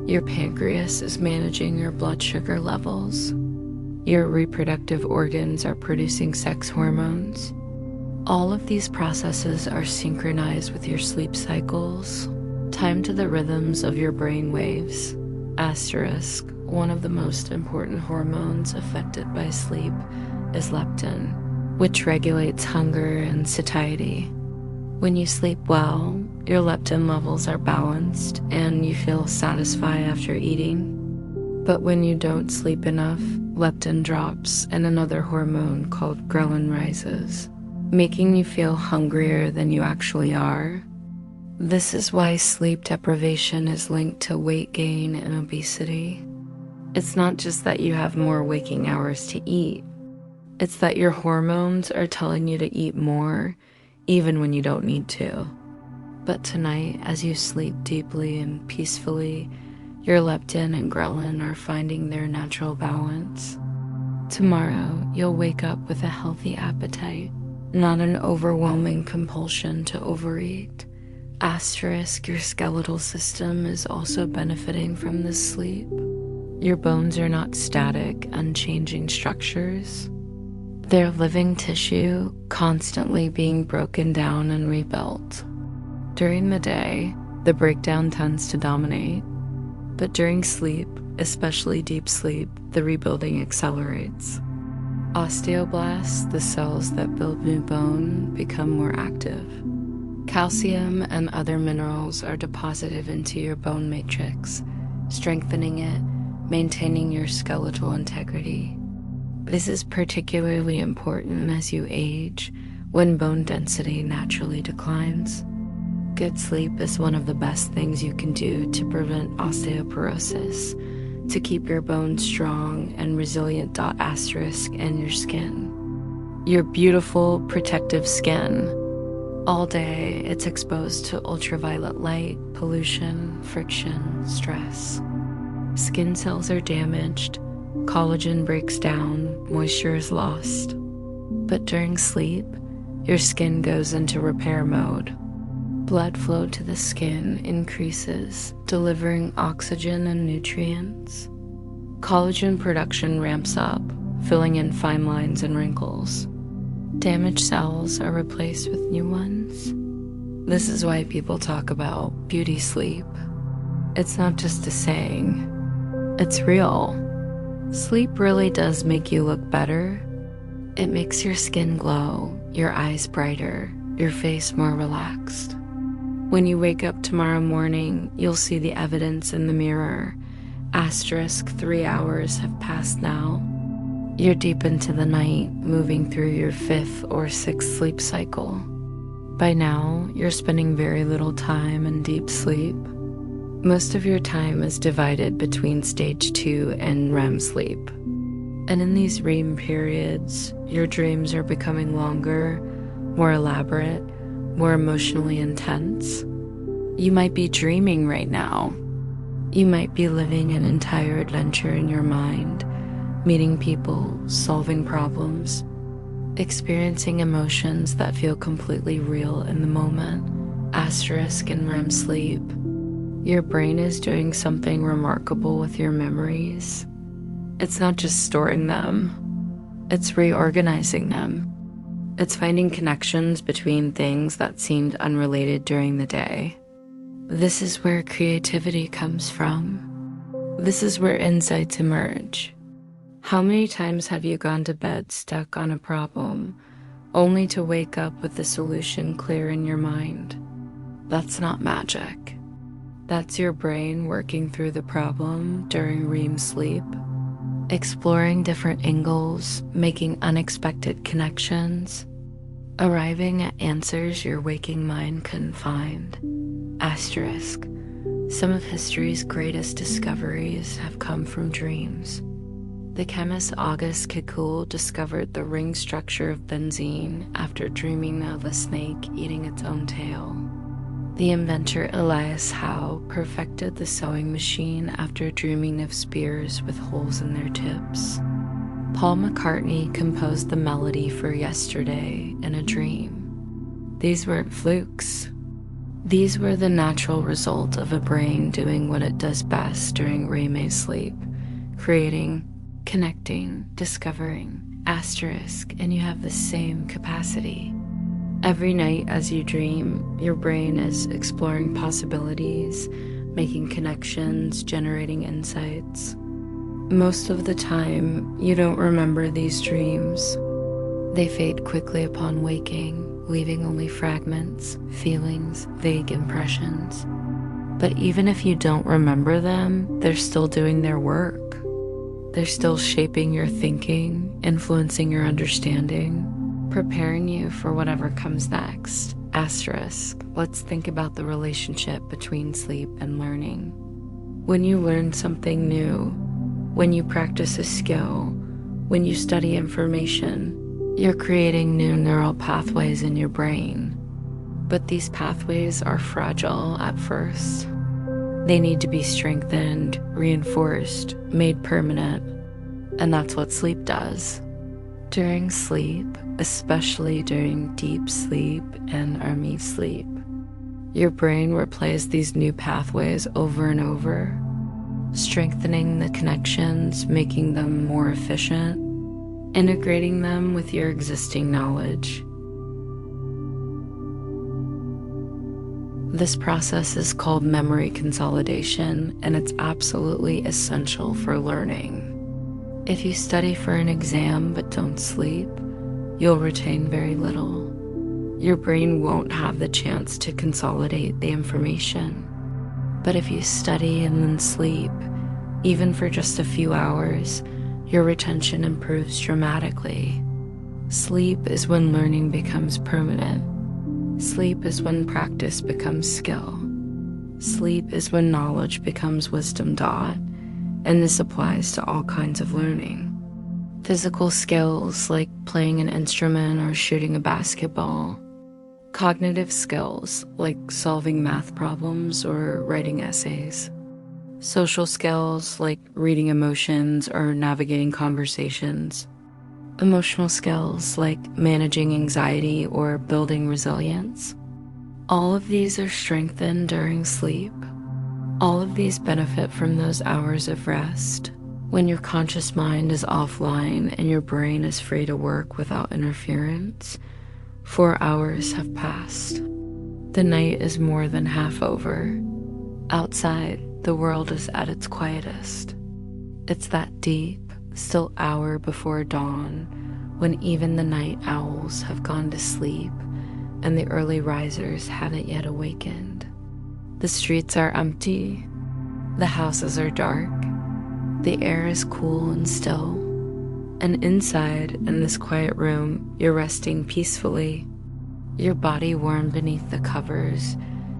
Your pancreas is managing your blood sugar levels. Your reproductive organs are producing sex hormones. All of these processes are synchronized with your sleep cycles, timed to the rhythms of your brain waves. Asterisk, one of the most important hormones affected by sleep is leptin, which regulates hunger and satiety. When you sleep well, your leptin levels are balanced and you feel satisfied after eating. But when you don't sleep enough, leptin drops and another hormone called ghrelin rises, making you feel hungrier than you actually are. This is why sleep deprivation is linked to weight gain and obesity. It's not just that you have more waking hours to eat. It's that your hormones are telling you to eat more, even when you don't need to. But tonight, as you sleep deeply and peacefully, your leptin and ghrelin are finding their natural balance. Tomorrow, you'll wake up with a healthy appetite, not an overwhelming compulsion to overeat. Asterisk, your skeletal system is also benefiting from this sleep. Your bones are not static, unchanging structures. They're living tissue, constantly being broken down and rebuilt. During the day, the breakdown tends to dominate. But during sleep, especially deep sleep, the rebuilding accelerates. Osteoblasts, the cells that build new bone, become more active. Calcium and other minerals are deposited into your bone matrix, strengthening it, maintaining your skeletal integrity. This is particularly important as you age, when bone density naturally declines. Good sleep is one of the best things you can do to prevent osteoporosis, to keep your bones strong and resilient. Asterisk in your skin. Your beautiful, protective skin. All day, it's exposed to ultraviolet light, pollution, friction, stress. Skin cells are damaged, collagen breaks down, moisture is lost. But during sleep, your skin goes into repair mode. Blood flow to the skin increases, delivering oxygen and nutrients. Collagen production ramps up, filling in fine lines and wrinkles. Damaged cells are replaced with new ones. This is why people talk about beauty sleep. It's not just a saying, it's real. Sleep really does make you look better. It makes your skin glow, your eyes brighter, your face more relaxed. When you wake up tomorrow morning, you'll see the evidence in the mirror. Asterisk 3 hours have passed now. You're deep into the night, moving through your 5th or 6th sleep cycle. By now, you're spending very little time in deep sleep. Most of your time is divided between stage 2 and REM sleep. And in these REM periods, your dreams are becoming longer, more elaborate, more emotionally intense. You might be dreaming right now. You might be living an entire adventure in your mind, meeting people, solving problems, experiencing emotions that feel completely real in the moment. Asterisk in REM sleep. Your brain is doing something remarkable with your memories. It's not just storing them, it's reorganizing them. It's finding connections between things that seemed unrelated during the day. This is where creativity comes from. This is where insights emerge. How many times have you gone to bed stuck on a problem, only to wake up with the solution clear in your mind? That's not magic. That's your brain working through the problem during REM sleep, exploring different angles, making unexpected connections, arriving at answers your waking mind couldn't find. Asterisk. Some of history's greatest discoveries have come from dreams. The chemist August Kekule discovered the ring structure of benzene after dreaming of a snake eating its own tail. The inventor Elias Howe perfected the sewing machine after dreaming of spears with holes in their tips. Paul McCartney composed the melody for Yesterday in a dream. These weren't flukes. These were the natural result of a brain doing what it does best during REM sleep, creating, connecting, discovering, asterisk, and you have the same capacity. Every night as you dream, your brain is exploring possibilities, making connections, generating insights. Most of the time, you don't remember these dreams. They fade quickly upon waking, leaving only fragments, feelings, vague impressions. But even if you don't remember them, they're still doing their work. They're still shaping your thinking, influencing your understanding, preparing you for whatever comes next. Asterisk. Let's think about the relationship between sleep and learning. When you learn something new, when you practice a skill, when you study information, you're creating new neural pathways in your brain. But these pathways are fragile at first. They need to be strengthened, reinforced, made permanent, and that's what sleep does. During sleep, especially during deep sleep and REM sleep, your brain replays these new pathways over and over, strengthening the connections, making them more efficient, integrating them with your existing knowledge. This process is called memory consolidation, and it's absolutely essential for learning. If you study for an exam but don't sleep, you'll retain very little. Your brain won't have the chance to consolidate the information. But if you study and then sleep, even for just a few hours, your retention improves dramatically. Sleep is when learning becomes permanent. Sleep is when practice becomes skill. Sleep is when knowledge becomes wisdom taught, and this applies to all kinds of learning. Physical skills like playing an instrument or shooting a basketball. Cognitive skills like solving math problems or writing essays. Social skills like reading emotions or navigating conversations. Emotional skills like managing anxiety or building resilience. All of these are strengthened during sleep. All of these benefit from those hours of rest, when your conscious mind is offline and your brain is free to work without interference. 4 hours have passed. The night is more than half over. Outside, the world is at its quietest. It's that deep, still hour before dawn, when even the night owls have gone to sleep and the early risers haven't yet awakened. The streets are empty. The houses are dark. The air is cool and still. And inside, in this quiet room, you're resting peacefully. Your body warm beneath the covers,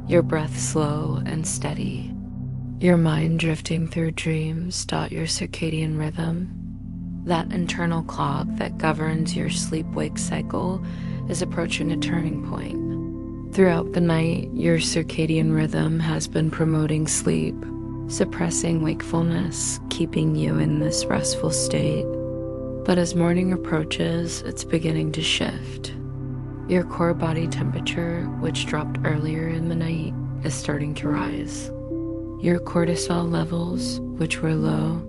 your breath slow and steady. Your mind drifting through dreams dot your circadian rhythm. That internal clock that governs your sleep-wake cycle is approaching a turning point. Throughout the night, your circadian rhythm has been promoting sleep, suppressing wakefulness, keeping you in this restful state. But as morning approaches, it's beginning to shift. Your core body temperature, which dropped earlier in the night, is starting to rise. Your cortisol levels, which were low,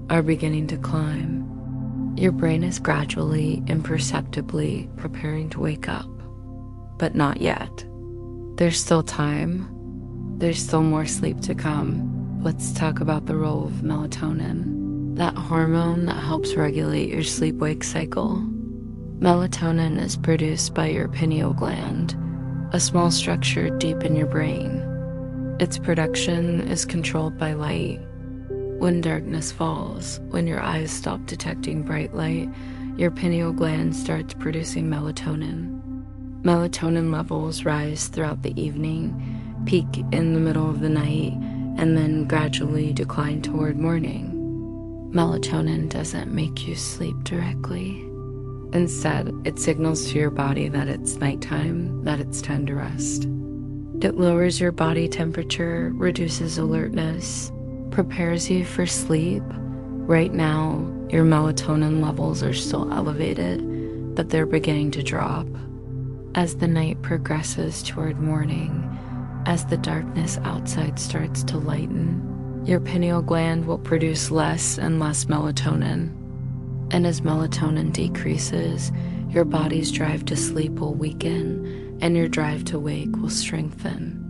are beginning to climb. Your brain is gradually, imperceptibly preparing to wake up. But not yet. There's still time. There's still more sleep to come. Let's talk about the role of melatonin, that hormone that helps regulate your sleep-wake cycle. Melatonin is produced by your pineal gland, a small structure deep in your brain. Its production is controlled by light. When darkness falls, when your eyes stop detecting bright light, your pineal gland starts producing melatonin. Melatonin levels rise throughout the evening, peak in the middle of the night, and then gradually decline toward morning. Melatonin doesn't make you sleep directly. Instead, it signals to your body that it's nighttime, that it's time to rest. It lowers your body temperature, reduces alertness, prepares you for sleep. Right now, your melatonin levels are still elevated, but they're beginning to drop. As the night progresses toward morning, as the darkness outside starts to lighten, your pineal gland will produce less and less melatonin. And as melatonin decreases, your body's drive to sleep will weaken and your drive to wake will strengthen.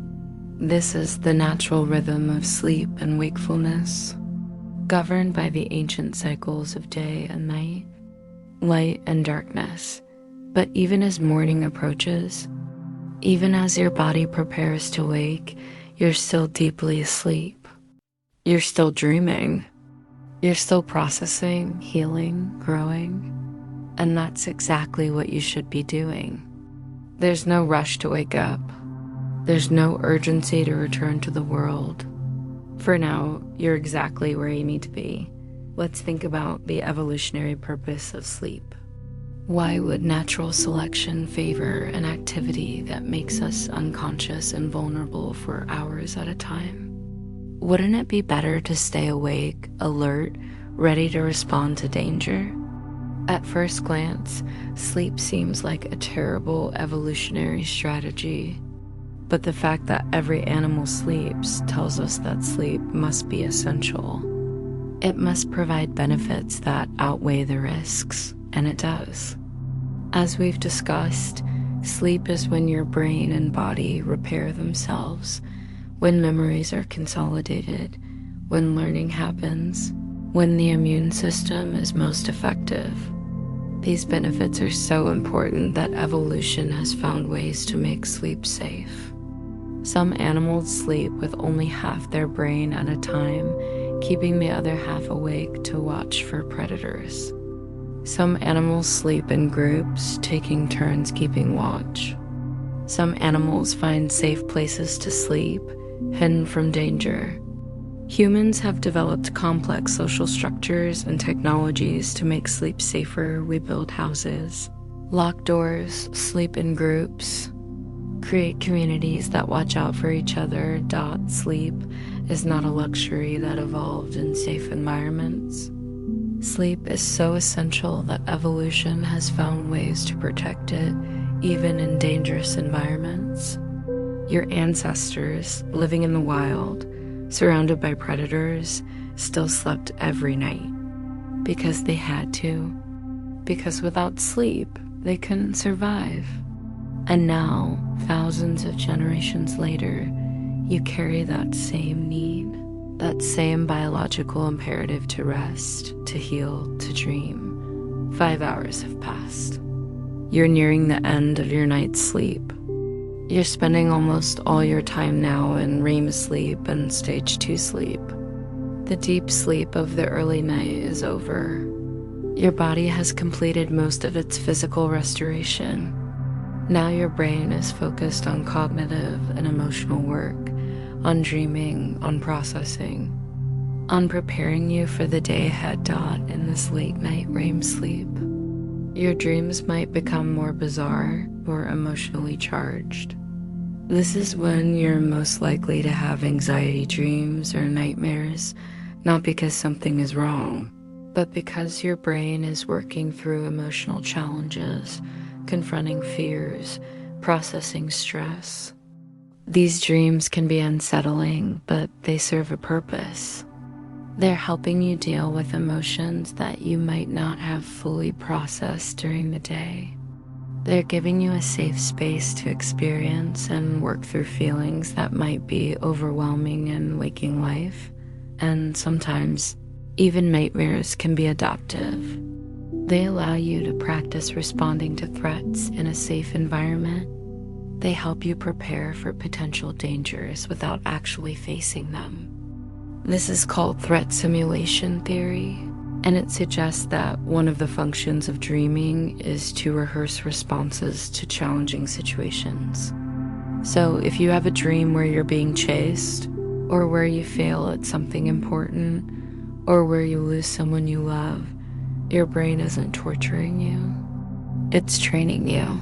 This is the natural rhythm of sleep and wakefulness, governed by the ancient cycles of day and night, light and darkness. But even as morning approaches, even as your body prepares to wake, you're still deeply asleep. You're still dreaming. You're still processing, healing, growing. And that's exactly what you should be doing. There's no rush to wake up. There's no urgency to return to the world. For now, you're exactly where you need to be. Let's think about the evolutionary purpose of sleep. Why would natural selection favor an activity that makes us unconscious and vulnerable for hours at a time? Wouldn't it be better to stay awake, alert, ready to respond to danger? At first glance, sleep seems like a terrible evolutionary strategy. But the fact that every animal sleeps tells us that sleep must be essential. It must provide benefits that outweigh the risks, and it does. As we've discussed, sleep is when your brain and body repair themselves, when memories are consolidated, when learning happens, when the immune system is most effective. These benefits are so important that evolution has found ways to make sleep safe. Some animals sleep with only half their brain at a time, keeping the other half awake to watch for predators. Some animals sleep in groups, taking turns keeping watch. Some animals find safe places to sleep, hidden from danger. Humans have developed complex social structures and technologies to make sleep safer. We build houses, lock doors, sleep in groups, create communities that watch out for each other. Sleep is not a luxury that evolved in safe environments. Sleep is so essential that evolution has found ways to protect it, even in dangerous environments. Your ancestors, living in the wild, surrounded by predators, still slept every night because they had to, because without sleep, they couldn't survive. And now, thousands of generations later, you carry that same need, that same biological imperative to rest, to heal, to dream. 5 hours have passed. You're nearing the end of your night's sleep. You're spending almost all your time now in REM sleep and stage 2 sleep. The deep sleep of the early night is over. Your body has completed most of its physical restoration. Now your brain is focused on cognitive and emotional work, on dreaming, on processing, on preparing you for the day ahead. In this late night REM sleep, your dreams might become more bizarre or emotionally charged. This is when you're most likely to have anxiety dreams or nightmares, not because something is wrong, but because your brain is working through emotional challenges, confronting fears, processing stress. These dreams can be unsettling, but they serve a purpose. They're helping you deal with emotions that you might not have fully processed during the day. They're giving you a safe space to experience and work through feelings that might be overwhelming in waking life. And sometimes, even nightmares can be adaptive. They allow you to practice responding to threats in a safe environment. They help you prepare for potential dangers without actually facing them. This is called threat simulation theory, and it suggests that one of the functions of dreaming is to rehearse responses to challenging situations. So if you have a dream where you're being chased, or where you fail at something important, or where you lose someone you love, your brain isn't torturing you. It's training you.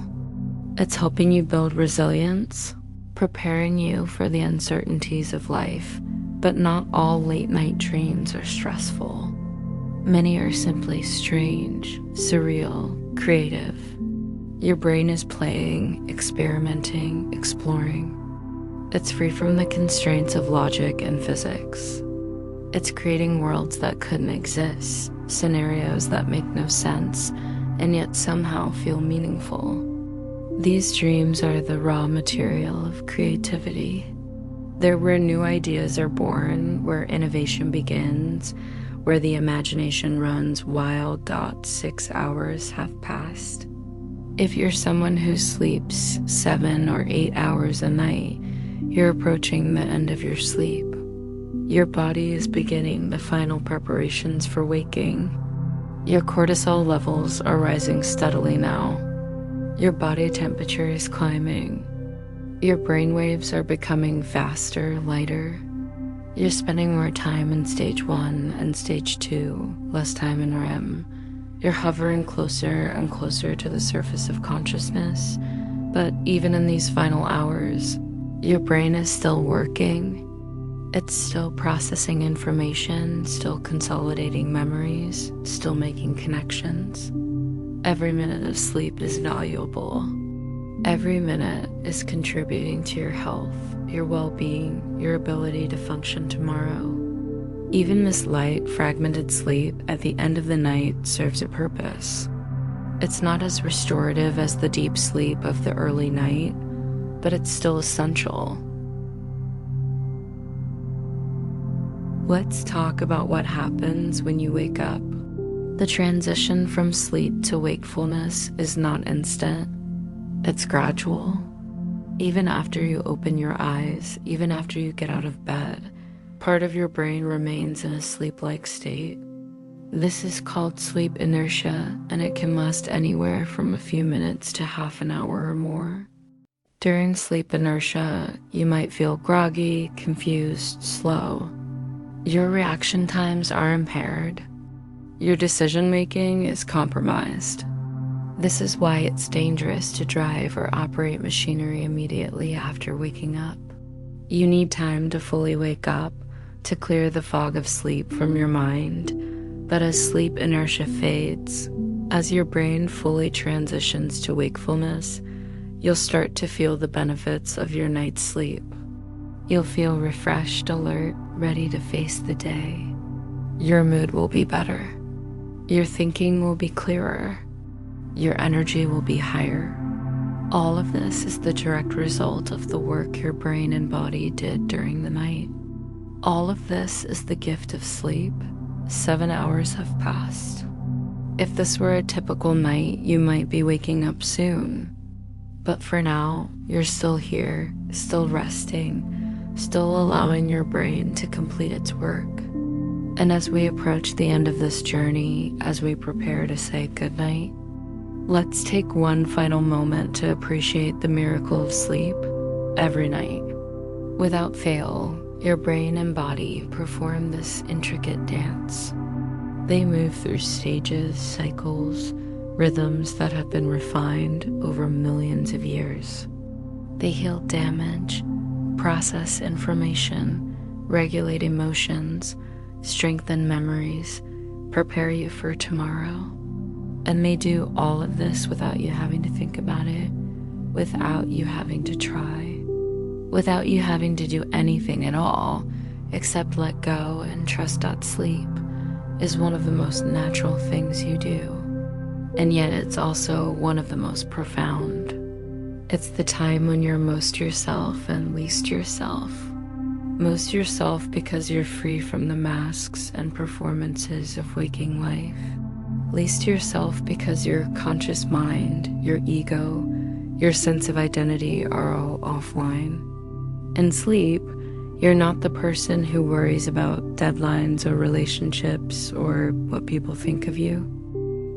It's helping you build resilience, preparing you for the uncertainties of life. But not all late-night dreams are stressful. Many are simply strange, surreal, creative. Your brain is playing, experimenting, exploring. It's free from the constraints of logic and physics. It's creating worlds that couldn't exist, scenarios that make no sense, and yet somehow feel meaningful. These dreams are the raw material of creativity. They're where new ideas are born, where innovation begins, where the imagination runs wild. 6 hours have passed. If you're someone who sleeps 7 or 8 hours a night, you're approaching the end of your sleep. Your body is beginning the final preparations for waking. Your cortisol levels are rising steadily now. Your body temperature is climbing. Your brain waves are becoming faster, lighter. You're spending more time in stage 1 and stage 2, less time in REM. You're hovering closer and closer to the surface of consciousness. But even in these final hours, your brain is still working. It's still processing information, still consolidating memories, still making connections. Every minute of sleep is valuable. Every minute is contributing to your health, your well-being, your ability to function tomorrow. Even this light, fragmented sleep at the end of the night serves a purpose. It's not as restorative as the deep sleep of the early night, but it's still essential. Let's talk about what happens when you wake up. The transition from sleep to wakefulness is not instant. It's gradual. Even after you open your eyes, even after you get out of bed, part of your brain remains in a sleep-like state. This is called sleep inertia, and it can last anywhere from a few minutes to half an hour or more. During sleep inertia, you might feel groggy, confused, slow. Your reaction times are impaired. Your decision-making is compromised. This is why it's dangerous to drive or operate machinery immediately after waking up. You need time to fully wake up, to clear the fog of sleep from your mind. But as sleep inertia fades, as your brain fully transitions to wakefulness, you'll start to feel the benefits of your night's sleep. You'll feel refreshed, alert, ready to face the day. Your mood will be better. Your thinking will be clearer. Your energy will be higher. All of this is the direct result of the work your brain and body did during the night. All of this is the gift of sleep. 7 hours have passed. If this were a typical night, you might be waking up soon. But for now, you're still here, still resting, still allowing your brain to complete its work. And as we approach the end of this journey, as we prepare to say goodnight, let's take one final moment to appreciate the miracle of sleep every night. Without fail, your brain and body perform this intricate dance. They move through stages, cycles, rhythms that have been refined over millions of years. They heal damage, process information, regulate emotions, strengthen memories, prepare you for tomorrow. And they do all of this without you having to think about it, without you having to try, without you having to do anything at all except let go and trust that sleep is one of the most natural things you do. And yet it's also one of the most profound. It's the time when you're most yourself and least yourself. Most yourself because you're free from the masks and performances of waking life. Least yourself because your conscious mind, your ego, your sense of identity are all offline. In sleep, you're not the person who worries about deadlines or relationships or what people think of you.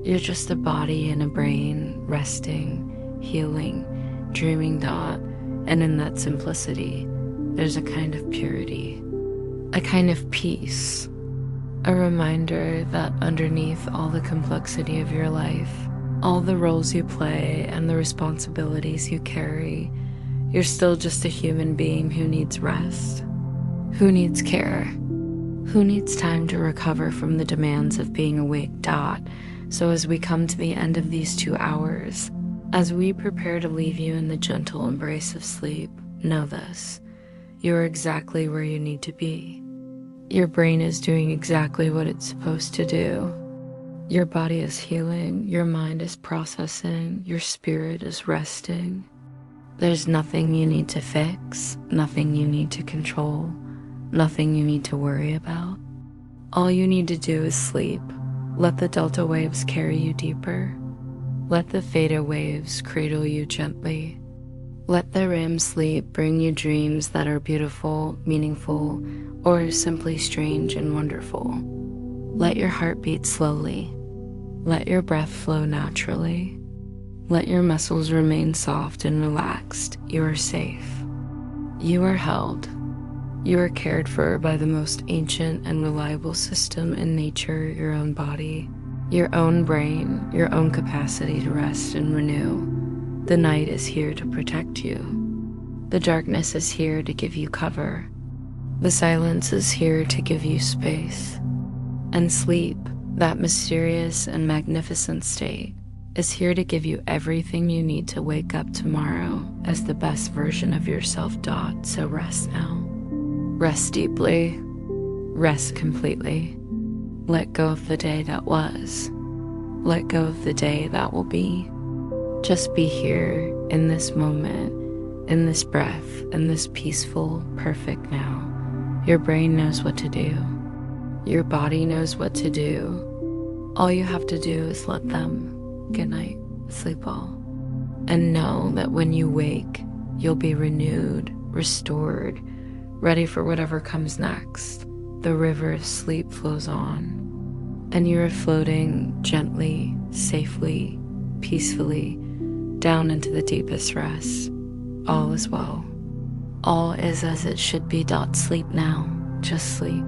You're just a body and a brain, resting, healing, dreaming dot, and in that simplicity, there's a kind of purity, a kind of peace, a reminder that underneath all the complexity of your life, all the roles you play and the responsibilities you carry, you're still just a human being who needs rest, who needs care, who needs time to recover from the demands of being awake dot. So as we come to the end of these 2 hours, as we prepare to leave you in the gentle embrace of sleep, know this: you're exactly where you need to be. Your brain is doing exactly what it's supposed to do. Your body is healing, your mind is processing, your spirit is resting. There's nothing you need to fix, nothing you need to control, nothing you need to worry about. All you need to do is sleep. Let the delta waves carry you deeper. Let the theta waves cradle you gently. Let the REM sleep bring you dreams that are beautiful, meaningful, or simply strange and wonderful. Let your heart beat slowly. Let your breath flow naturally. Let your muscles remain soft and relaxed. You are safe. You are held. You are cared for by the most ancient and reliable system in nature, your own body, your own brain, your own capacity to rest and renew. The night is here to protect you. The darkness is here to give you cover. The silence is here to give you space. And sleep, that mysterious and magnificent state, is here to give you everything you need to wake up tomorrow as the best version of yourself dot. So rest now. Rest deeply. Rest completely. Let go of the day that was. Let go of the day that will be. Just be here in this moment, in this breath, in this peaceful, perfect now. Your brain knows what to do. Your body knows what to do. All you have to do is let them. Good night. Sleep well. And know that when you wake, you'll be renewed, restored, ready for whatever comes next. The river of sleep flows on, and you are floating gently, safely, peacefully, down into the deepest rest. All is well. All is as it should be. Sleep now. Just sleep.